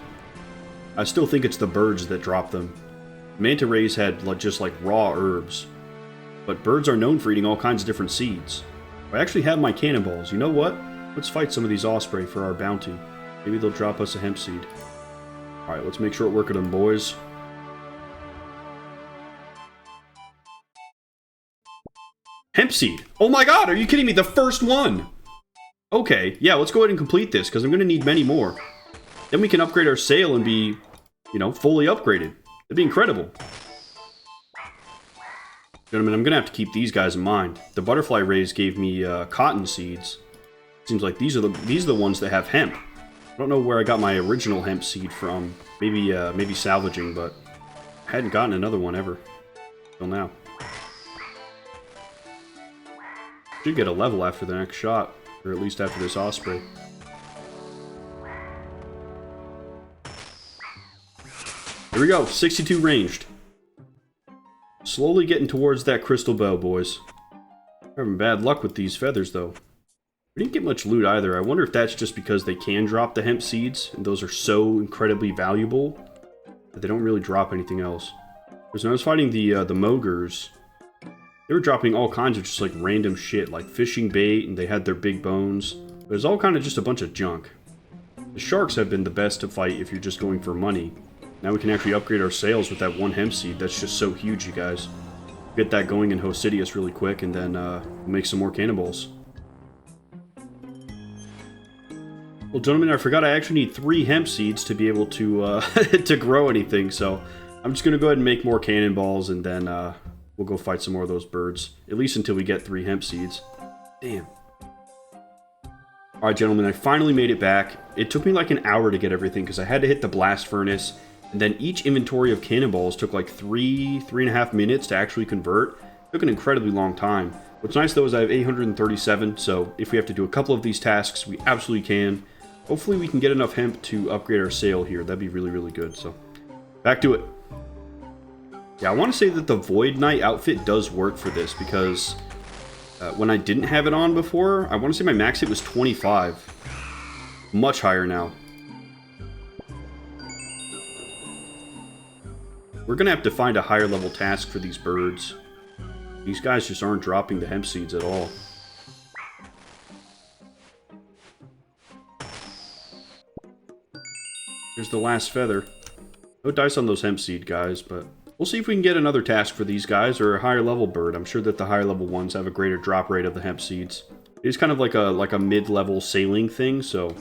I still think it's the birds that drop them. Manta rays had just like raw herbs. But birds are known for eating all kinds of different seeds. I actually have my cannonballs. You know what? Let's fight some of these osprey for our bounty. Maybe they'll drop us a hemp seed. Alright, let's make short work of them, boys. Hemp seed! Oh my god, are you kidding me? The first one! Okay, yeah, let's go ahead and complete this, because I'm going to need many more. Then we can upgrade our sail and be, you know, fully upgraded. That'd be incredible. Gentlemen, I'm going to have to keep these guys in mind. The butterfly rays gave me cotton seeds. Seems like these are the ones that have hemp. I don't know where I got my original hemp seed from. Maybe salvaging, but I hadn't gotten another one ever. Till now. Should get a level after the next shot. Or at least after this osprey. Here we go, 62 ranged. Slowly getting towards that crystal bow, boys. We're having bad luck with these feathers, though. We didn't get much loot either. I wonder if that's just because they can drop the hemp seeds, and those are so incredibly valuable that they don't really drop anything else. Because when I was fighting the Mogers, they were dropping all kinds of just like random shit, like fishing bait, and they had their big bones. But it was all kind of just a bunch of junk. The sharks have been the best to fight if you're just going for money. Now we can actually upgrade our sails with that one hemp seed. That's just so huge, you guys. Get that going in Hosidius really quick, and then make some more cannonballs. Well, gentlemen, I forgot I actually need 3 hemp seeds to be able to to grow anything, so I'm just going to go ahead and make more cannonballs, and then we'll go fight some more of those birds. At least until we get 3 hemp seeds. Damn. Alright, gentlemen, I finally made it back. It took me like an hour to get everything, because I had to hit the blast furnace, and then each inventory of cannonballs took like 3.5 minutes to actually convert. It took an incredibly long time. What's nice, though, is I have 837, so if we have to do a couple of these tasks, we absolutely can. Hopefully we can get enough hemp to upgrade our sail here. That'd be really, really good, so back to it. Yeah, I want to say that the Void Knight outfit does work for this, because when I didn't have it on before, I want to say my max hit was 25. Much higher now. We're going to have to find a higher level task for these birds. These guys just aren't dropping the hemp seeds at all. Here's the last feather. No dice on those hemp seed guys, but we'll see if we can get another task for these guys or a higher level bird. I'm sure that the higher level ones have a greater drop rate of the hemp seeds. It's kind of like a mid-level sailing thing, so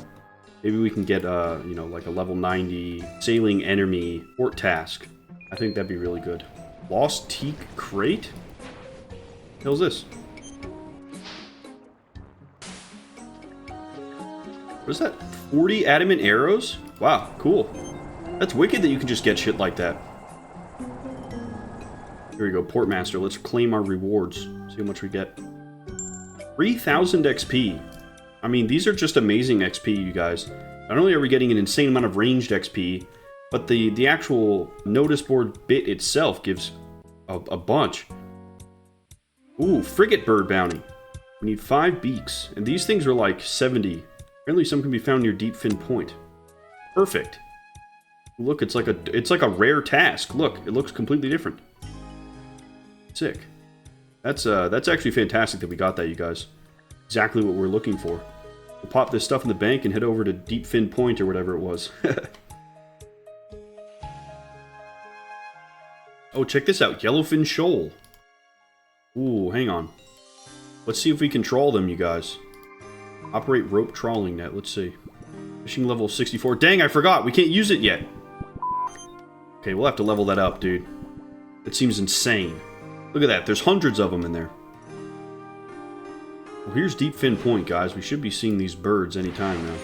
maybe we can get you know, like a level 90 sailing enemy port task. I think that'd be really good. Lost Teak Crate? What the hell's this? What is that? 40 adamant arrows? Wow, cool. That's wicked that you can just get shit like that. Here we go, Portmaster. Let's claim our rewards. See how much we get. 3,000 XP. I mean, these are just amazing XP, you guys. Not only are we getting an insane amount of ranged XP, but the actual notice board bit itself gives a bunch. Ooh, Frigate Bird Bounty. We need 5 beaks, and these things are like 70. Apparently some can be found near Deep Fin Point. Perfect. Look, it's like a rare task. Look, it looks completely different. Sick. That's actually fantastic that we got that, you guys. Exactly what we're looking for. We'll pop this stuff in the bank and head over to Deep Fin Point or whatever it was. Oh, check this out. Yellowfin Shoal. Ooh, hang on. Let's see if we can trawl them, you guys. Operate rope trawling net. Let's see. Fishing level 64. Dang, I forgot. We can't use it yet. Okay, we'll have to level that up, dude. It seems insane. Look at that. There's hundreds of them in there. Well, here's Deep Fin Point, guys. We should be seeing these birds anytime now.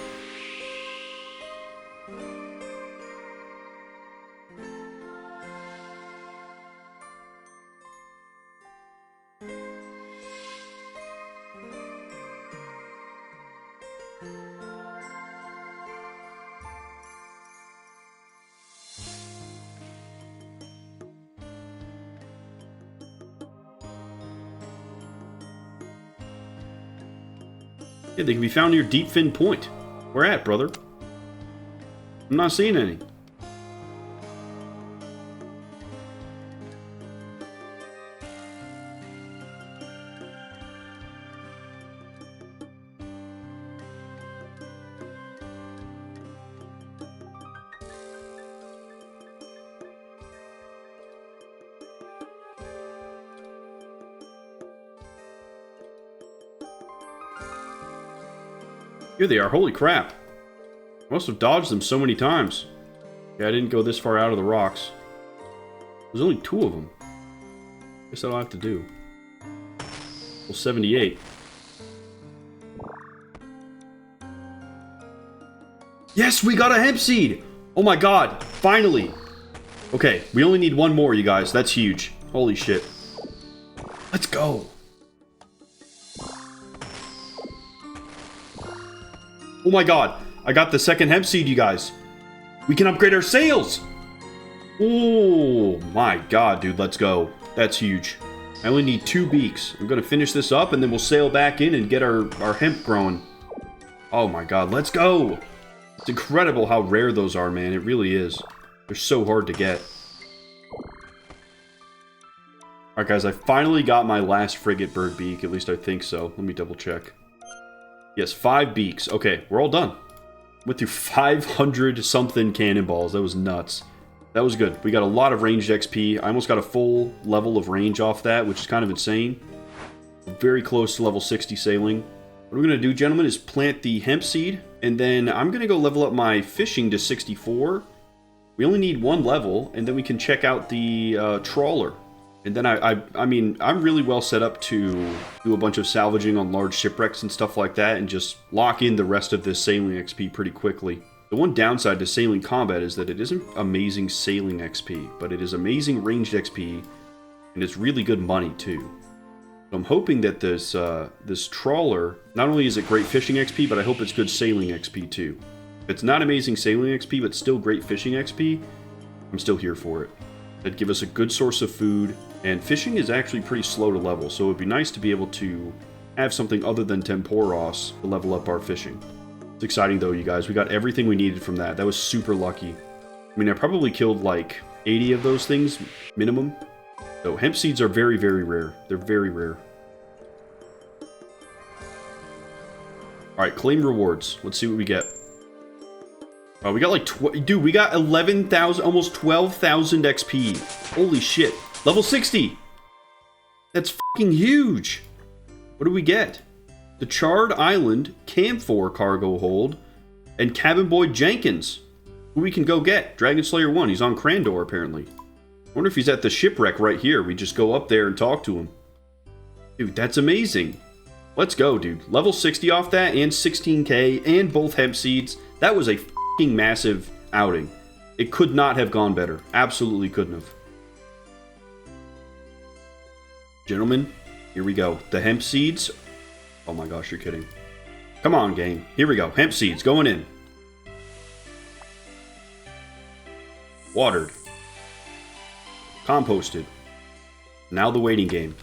Yeah, they can be found near Deep Fin Point. Where at, brother? I'm not seeing any. Here they are. Holy crap. I must have dodged them so many times. Yeah, I didn't go this far out of the rocks. There's only 2 of them. Guess that'll have to do. Well, 78. Yes, we got a hemp seed! Oh my god, finally! Okay, we only need 1 more, you guys. That's huge. Holy shit. Let's go! Oh my god, I got the second hemp seed, you guys. We can upgrade our sails! Oh my god, dude, let's go. That's huge. I only need 2 beaks. I'm gonna finish this up and then we'll sail back in and get our hemp growing. Oh my god, let's go! It's incredible how rare those are, man. It really is. They're so hard to get. Alright guys, I finally got my last frigate bird beak. At least I think so. Let me double check. Yes, 5 beaks. Okay, we're all done. Went through 500 something cannonballs. That was nuts. That was good. We got a lot of ranged XP. I almost got a full level of range off that, which is kind of insane. Very close to level 60 sailing. What we're going to do, gentlemen, is plant the hemp seed. And then I'm going to go level up my fishing to 64. We only need 1 level, and then we can check out the trawler. And then I mean, I'm really well set up to do a bunch of salvaging on large shipwrecks and stuff like that and just lock in the rest of this sailing XP pretty quickly. The one downside to sailing combat is that it isn't amazing sailing XP, but it is amazing ranged XP, and it's really good money too. So I'm hoping that this trawler, not only is it great fishing XP, but I hope it's good sailing XP too. If it's not amazing sailing XP, but still great fishing XP, I'm still here for it. That'd give us a good source of food. And fishing is actually pretty slow to level, so it would be nice to be able to have something other than Temporos to level up our fishing. It's exciting though, you guys. We got everything we needed from that. That was super lucky. I mean, I probably killed like 80 of those things, minimum. So hemp seeds are very, very rare. They're very rare. Alright, claim rewards. Let's see what we get. We got like, dude, we got 11,000, almost 12,000 XP. Holy shit. Level 60! That's fucking huge! What do we get? The Charred Island, Camphor cargo hold, and Cabin Boy Jenkins, who we can go get. Dragon Slayer 1, he's on Crandor apparently. I wonder if he's at the shipwreck right here. We just go up there and talk to him. Dude, that's amazing. Let's go, dude. Level 60 off that, and 16k, and both hemp seeds. That was a fucking massive outing. It could not have gone better. Absolutely couldn't have. Gentlemen, here we go. The hemp seeds. Oh my gosh, you're kidding. Come on, game. Here we go. Hemp seeds going in. Watered. Composted. Now the waiting game.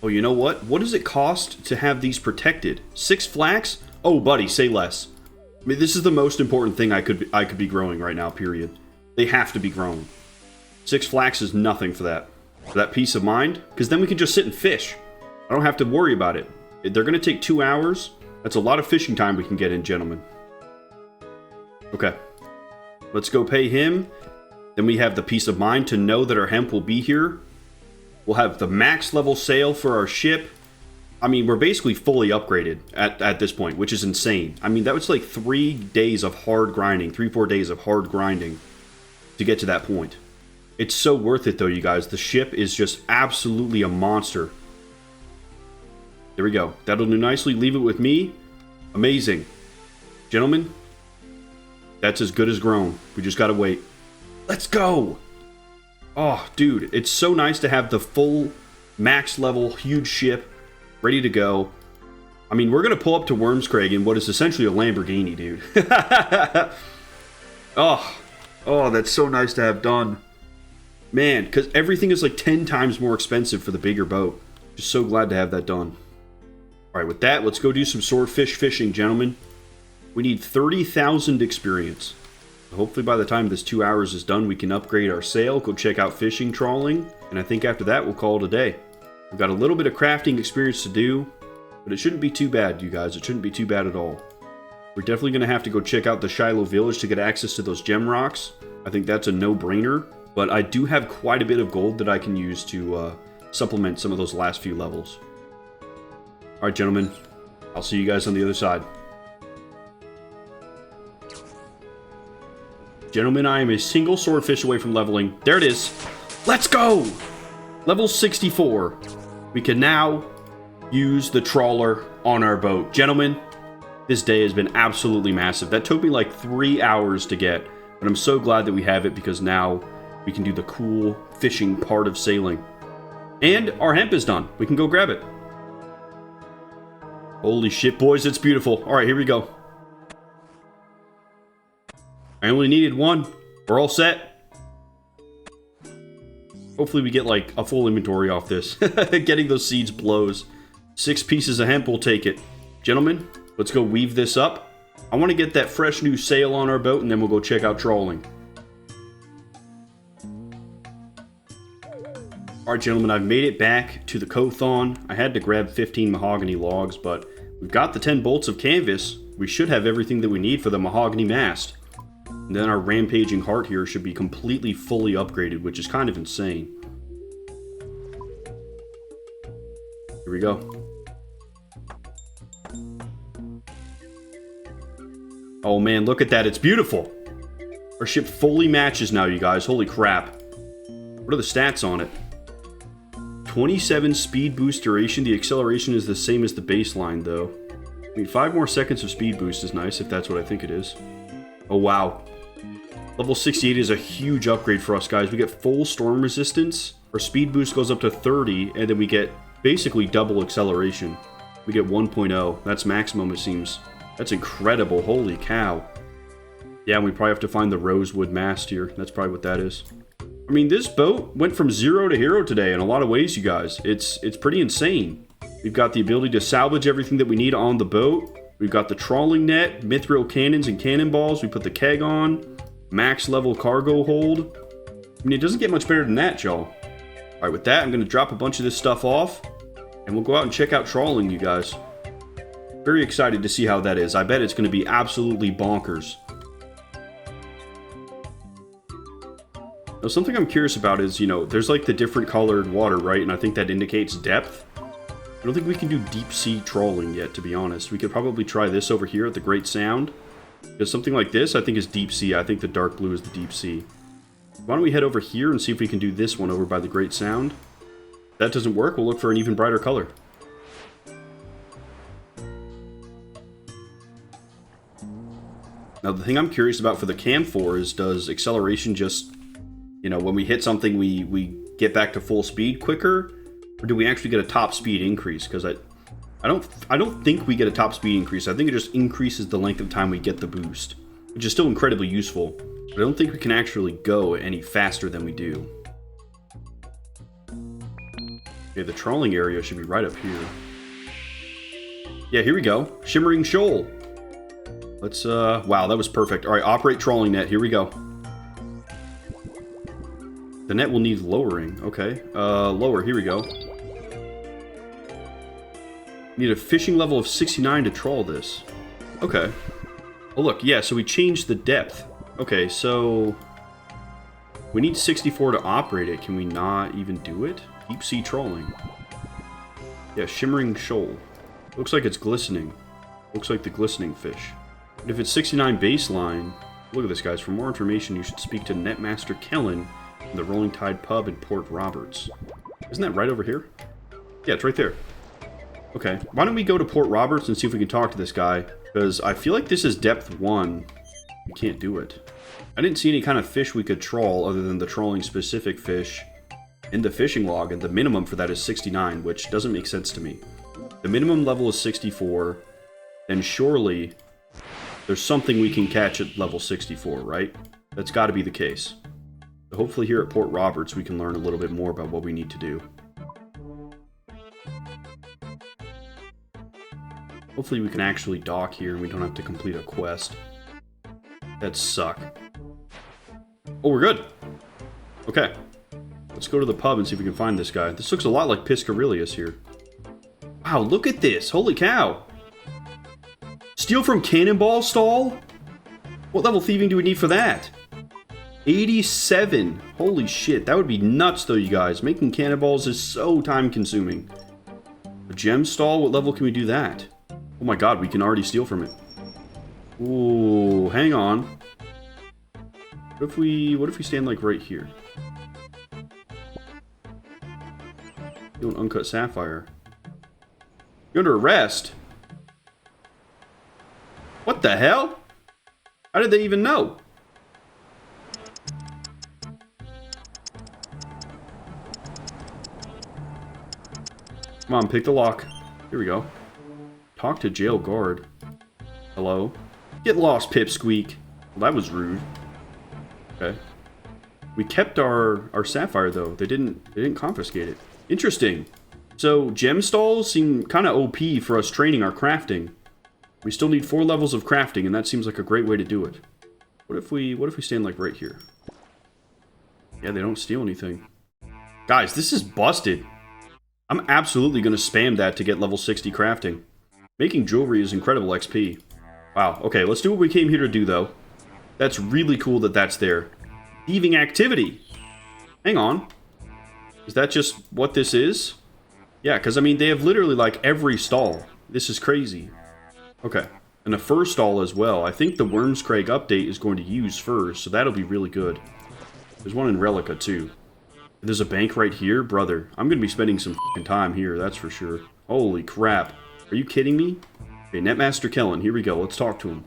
Oh, you know what? What does it cost to have these protected? 6 flax? Oh, buddy, say less. I mean, this is the most important thing I could be growing right now, period. They have to be grown. 6 flax is nothing for that. For that peace of mind, because then we can just sit and fish. I don't have to worry about it. They're going to take 2 hours. That's a lot of fishing time we can get in, gentlemen. Okay. Let's go pay him. Then we have the peace of mind to know that our hemp will be here. We'll have the max level sail for our ship. I mean, we're basically fully upgraded at this point, which is insane. I mean, that was like 3 days of hard grinding, 3-4 days of hard grinding to get to that point. It's so worth it, though, you guys. The ship is just absolutely a monster. There we go. That'll do nicely. Leave it with me. Amazing. Gentlemen, that's as good as grown. We just gotta wait. Let's go! Oh, dude, it's so nice to have the full max level huge ship ready to go. I mean, we're gonna pull up to Wyrmscraig in what is essentially a Lamborghini, dude. Oh, that's so nice to have done. Man, because everything is like 10 times more expensive for the bigger boat. Just so glad to have that done. Alright, with that, let's go do some swordfish fishing, gentlemen. We need 30,000 experience. Hopefully by the time this 2 hours is done, we can upgrade our sail, go check out fishing, trawling, and I think after that, we'll call it a day. We've got a little bit of crafting experience to do, but it shouldn't be too bad, you guys. It shouldn't be too bad at all. We're definitely going to have to go check out the Shiloh village to get access to those gem rocks. I think that's a no-brainer, but I do have quite a bit of gold that I can use to supplement some of those last few levels. Alright, gentlemen. I'll see you guys on the other side. Gentlemen, I am a single swordfish away from leveling. There it is. Let's go! Level 64. We can now use the trawler on our boat. Gentlemen, this day has been absolutely massive. That took me like 3 hours to get, but I'm so glad that we have it because now we can do the cool fishing part of sailing. And our hemp is done. We can go grab it. Holy shit, boys, it's beautiful. Alright, here we go. I only needed 1. We're all set. Hopefully we get like a full inventory off this. Getting those seeds blows. 6 pieces of hemp will take it. Gentlemen, let's go weave this up. I want to get that fresh new sail on our boat and then we'll go check out trawling. Alright, gentlemen, I've made it back to the Kothon. I had to grab 15 mahogany logs, but we've got the 10 bolts of canvas. We should have everything that we need for the mahogany mast. And then our rampaging heart here should be completely fully upgraded, which is kind of insane. Here we go. Oh man, look at that. It's beautiful. Our ship fully matches now, you guys. Holy crap. What are the stats on it? 27 speed boost duration. The acceleration is the same as the baseline, though. I mean, 5 more seconds of speed boost is nice, if that's what I think it is. Oh, wow. Level 68 is a huge upgrade for us, guys. We get full storm resistance. Our speed boost goes up to 30, and then we get basically double acceleration. We get 1.0. That's maximum, it seems. That's incredible. Holy cow. Yeah, and we probably have to find the rosewood mast here. That's probably what that is. I mean, this boat went from 0 to hero today in a lot of ways, you guys. It's pretty insane. We've got the ability to salvage everything that we need on the boat. We've got the trawling net, mithril cannons and cannonballs. We put the keg on. Max level cargo hold. I mean, it doesn't get much better than that, y'all. Alright, with that, I'm going to drop a bunch of this stuff off. And we'll go out and check out trawling, you guys. Very excited to see how that is. I bet it's going to be absolutely bonkers. Now, something I'm curious about is, you know, there's like the different colored water, right? And I think that indicates depth. I don't think we can do deep sea trawling yet, to be honest. We could probably try this over here at the Great Sound. Because something like this, I think, is deep sea. I think the dark blue is the deep sea. Why don't we head over here and see if we can do this one over by the Great Sound? If that doesn't work, we'll look for an even brighter color. Now, the thing I'm curious about for the Camphor is, does acceleration just, you know, when we hit something, we get back to full speed quicker? Or do we actually get a top speed increase? Because I don't think we get a top speed increase. I think it just increases the length of time we get the boost, which is still incredibly useful. But I don't think we can actually go any faster than we do. Okay, the trawling area should be right up here. Yeah, here we go. Shimmering Shoal. Let's, wow, that was perfect. All right, operate trolling net. Here we go. The net will need lowering. Okay. Lower. Here we go. Need a fishing level of 69 to troll this. Okay. Oh, look. Yeah, so we changed the depth. Okay, so... we need 64 to operate it. Can we not even do it? Deep sea trolling. Yeah, shimmering shoal. Looks like it's glistening. Looks like the glistening fish. But if it's 69 baseline... look at this, guys. For more information, you should speak to Netmaster Kellen in the Rolling Tide Pub in Port Roberts. Isn't that right over here? Yeah, it's right there. Okay, why don't we go to Port Roberts and see if we can talk to this guy? Because I feel like this is depth 1. We can't do it. I didn't see any kind of fish we could troll other than the trolling specific fish in the fishing log, and the minimum for that is 69, which doesn't make sense to me. The minimum level is 64, then surely there's something we can catch at level 64, right? That's got to be the case. So hopefully here at Port Roberts we can learn a little bit more about what we need to do. Hopefully we can actually dock here and we don't have to complete a quest. That'd suck. Oh, we're good. Okay. Let's go to the pub and see if we can find this guy. This looks a lot like Piscarilius here. Wow, look at this. Holy cow. Steal from Cannonball Stall? What level thieving do we need for that? 87. Holy shit. That would be nuts though, you guys. Making cannonballs is so time consuming. A gem stall? What level can we do that? Oh my god, we can already steal from it. Ooh, hang on. What if we stand like right here? Do an uncut sapphire. You're under arrest? What the hell? How did they even know? Come on, pick the lock. Here we go. Talk to jail guard. Hello? Get lost, Pipsqueak. Well, that was rude. Okay. We kept our sapphire though. They didn't confiscate it. Interesting. So gem stalls seem kind of OP for us training our crafting. We still need 4 levels of crafting, and that seems like a great way to do it. What if we stand like right here? Yeah, they don't steal anything. Guys, this is busted. I'm absolutely going to spam that to get level 60 crafting. Making jewelry is incredible XP. Wow, okay, let's do what we came here to do, though. That's really cool that that's there. Thieving activity! Hang on. Is that just what this is? Yeah, because, I mean, they have literally, like, every stall. This is crazy. Okay, and a fur stall as well. I think the Wyrmscraig update is going to use furs, so that'll be really good. There's one in Relica, too. There's a bank right here? Brother, I'm going to be spending some f***ing time here, that's for sure. Holy crap. Are you kidding me? Okay, Netmaster Kellen, here we go. Let's talk to him.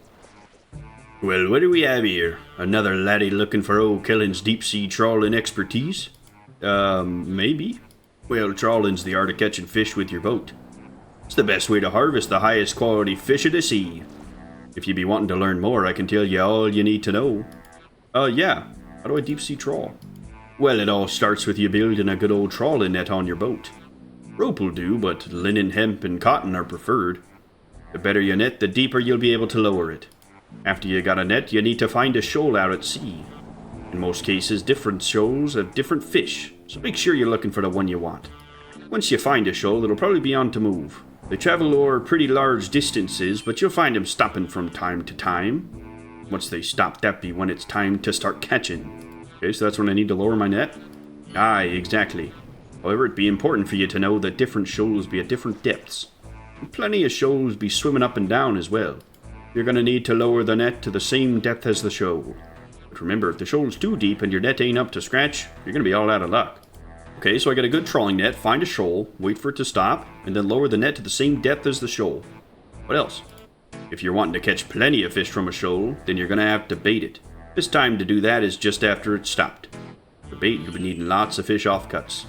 Well, what do we have here? Another laddie looking for old Kellen's deep-sea trawling expertise? Maybe. Well, trawling's the art of catching fish with your boat. It's the best way to harvest the highest quality fish of the sea. If you be wanting to learn more, I can tell you all you need to know. Yeah. How do I deep-sea trawl? Well, it all starts with you building a good old trawling net on your boat. Rope will do, but linen, hemp, and cotton are preferred. The better your net, the deeper you'll be able to lower it. After you got a net, you need to find a shoal out at sea. In most cases, different shoals have different fish, so make sure you're looking for the one you want. Once you find a shoal, it'll probably be on to move. They travel over pretty large distances, but you'll find them stopping from time to time. Once they stop, that be when it's time to start catching. Okay, so that's when I need to lower my net? Aye, exactly. However, it'd be important for you to know that different shoals be at different depths. And plenty of shoals be swimming up and down as well. You're going to need to lower the net to the same depth as the shoal. But remember, if the shoal's too deep and your net ain't up to scratch, you're going to be all out of luck. Okay, so I got a good trawling net, find a shoal, wait for it to stop, and then lower the net to the same depth as the shoal. What else? If you're wanting to catch plenty of fish from a shoal, then you're going to have to bait it. This time to do that is just after it's stopped. For bait, you'll be needing lots of fish offcuts.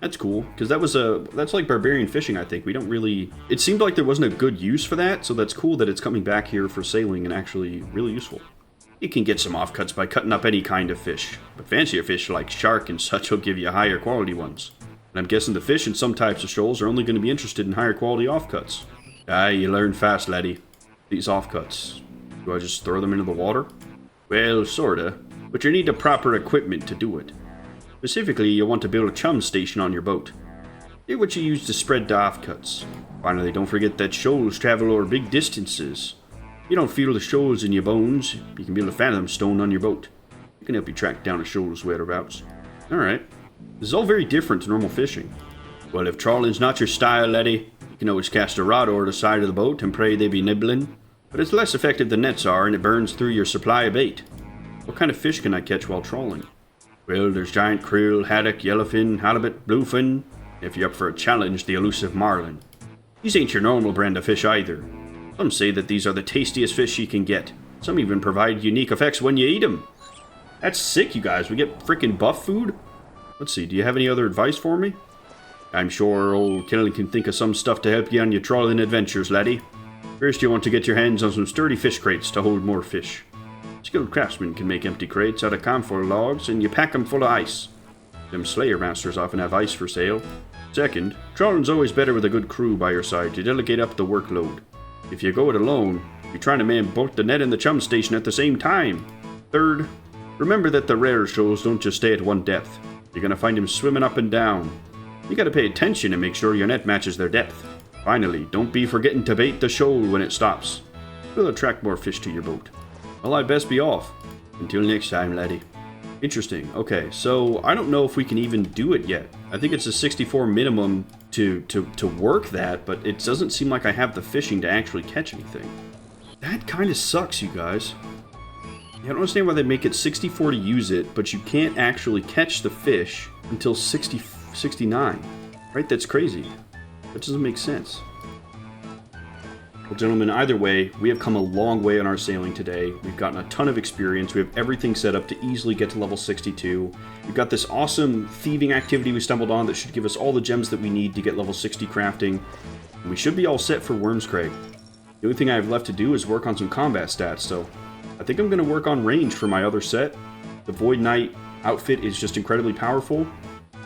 That's cool, because that's like barbarian fishing, I think. We don't really... It seemed like there wasn't a good use for that, so that's cool that it's coming back here for sailing and actually really useful. You can get some offcuts by cutting up any kind of fish, but fancier fish like shark and such will give you higher quality ones. And I'm guessing the fish in some types of shoals are only going to be interested in higher quality offcuts. Aye, you learn fast, laddie. These offcuts. Do I just throw them into the water? Well, sorta, but you need the proper equipment to do it. Specifically, you'll want to build a chum station on your boat. They're what you use to spread the offcuts. Finally, don't forget that shoals travel over big distances. If you don't feel the shoals in your bones, you can build a fathom stone on your boat. It can help you track down a shoal's whereabouts. Alright. This is all very different to normal fishing. Well, if trawling's not your style, laddie, you can always cast a rod over the side of the boat and pray they be nibbling. But it's less effective than nets are, and it burns through your supply of bait. What kind of fish can I catch while trawling? Well, there's giant krill, haddock, yellowfin, halibut, bluefin. If you're up for a challenge, the elusive marlin. These ain't your normal brand of fish either. Some say that these are the tastiest fish you can get. Some even provide unique effects when you eat them. That's sick, you guys. We get freaking buff food? Let's see, do you have any other advice for me? I'm sure old Killen can think of some stuff to help you on your trawling adventures, laddie. First, you want to get your hands on some sturdy fish crates to hold more fish. Skilled craftsmen can make empty crates out of camphor logs, and you pack them full of ice. Them Slayer Masters often have ice for sale. Second, trawling's always better with a good crew by your side to delegate up the workload. If you go it alone, you're trying to man both the net and the chum station at the same time. Third, remember that the rare shoals don't just stay at one depth. You're gonna find them swimming up and down. You gotta pay attention and make sure your net matches their depth. Finally, don't be forgetting to bait the shoal when it stops. It'll attract more fish to your boat. Well, I'd best be off. Until next time, laddie. Interesting. Okay, so I don't know if we can even do it yet. I think it's a 64 minimum to work that, but it doesn't seem like I have the fishing to actually catch anything. That kind of sucks, you guys. I don't understand why they make it 64 to use it, but you can't actually catch the fish until 69. Right? That's crazy. That doesn't make sense. Well, gentlemen, either way, we have come a long way on our sailing today. We've gotten a ton of experience. We have everything set up to easily get to level 62. We've got this awesome thieving activity we stumbled on that should give us all the gems that we need to get level 60 crafting. And we should be all set for Wyrmscraig. The only thing I have left to do is work on some combat stats, so I think I'm going to work on range for my other set. The Void Knight outfit is just incredibly powerful,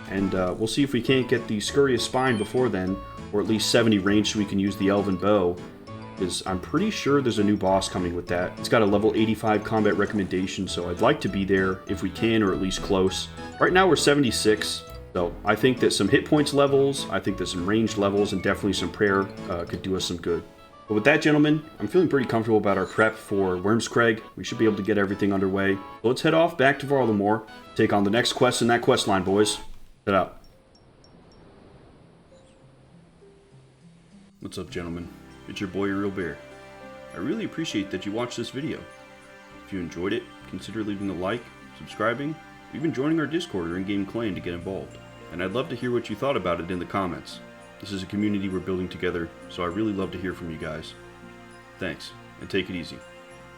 and we'll see if we can't get the Scurrious Spine before then, or at least 70 range so we can use the Elven Bow. Because I'm pretty sure there's a new boss coming with that. It's got a level 85 combat recommendation, so I'd like to be there if we can, or at least close. Right now we're 76, so I think that some hit points levels, I think that some ranged levels, and definitely some prayer could do us some good. But with that, gentlemen, I'm feeling pretty comfortable about our prep for Wyrmscraig. We should be able to get everything underway. So let's head off back to Varlamore, take on the next quest in that quest line, boys. Head out. What's up, gentlemen? It's your boy, Real Bear. I really appreciate that you watched this video. If you enjoyed it, consider leaving a like, subscribing, or even joining our Discord or in-game clan to get involved. And I'd love to hear what you thought about it in the comments. This is a community we're building together, so I really love to hear from you guys. Thanks, and take it easy.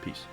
Peace.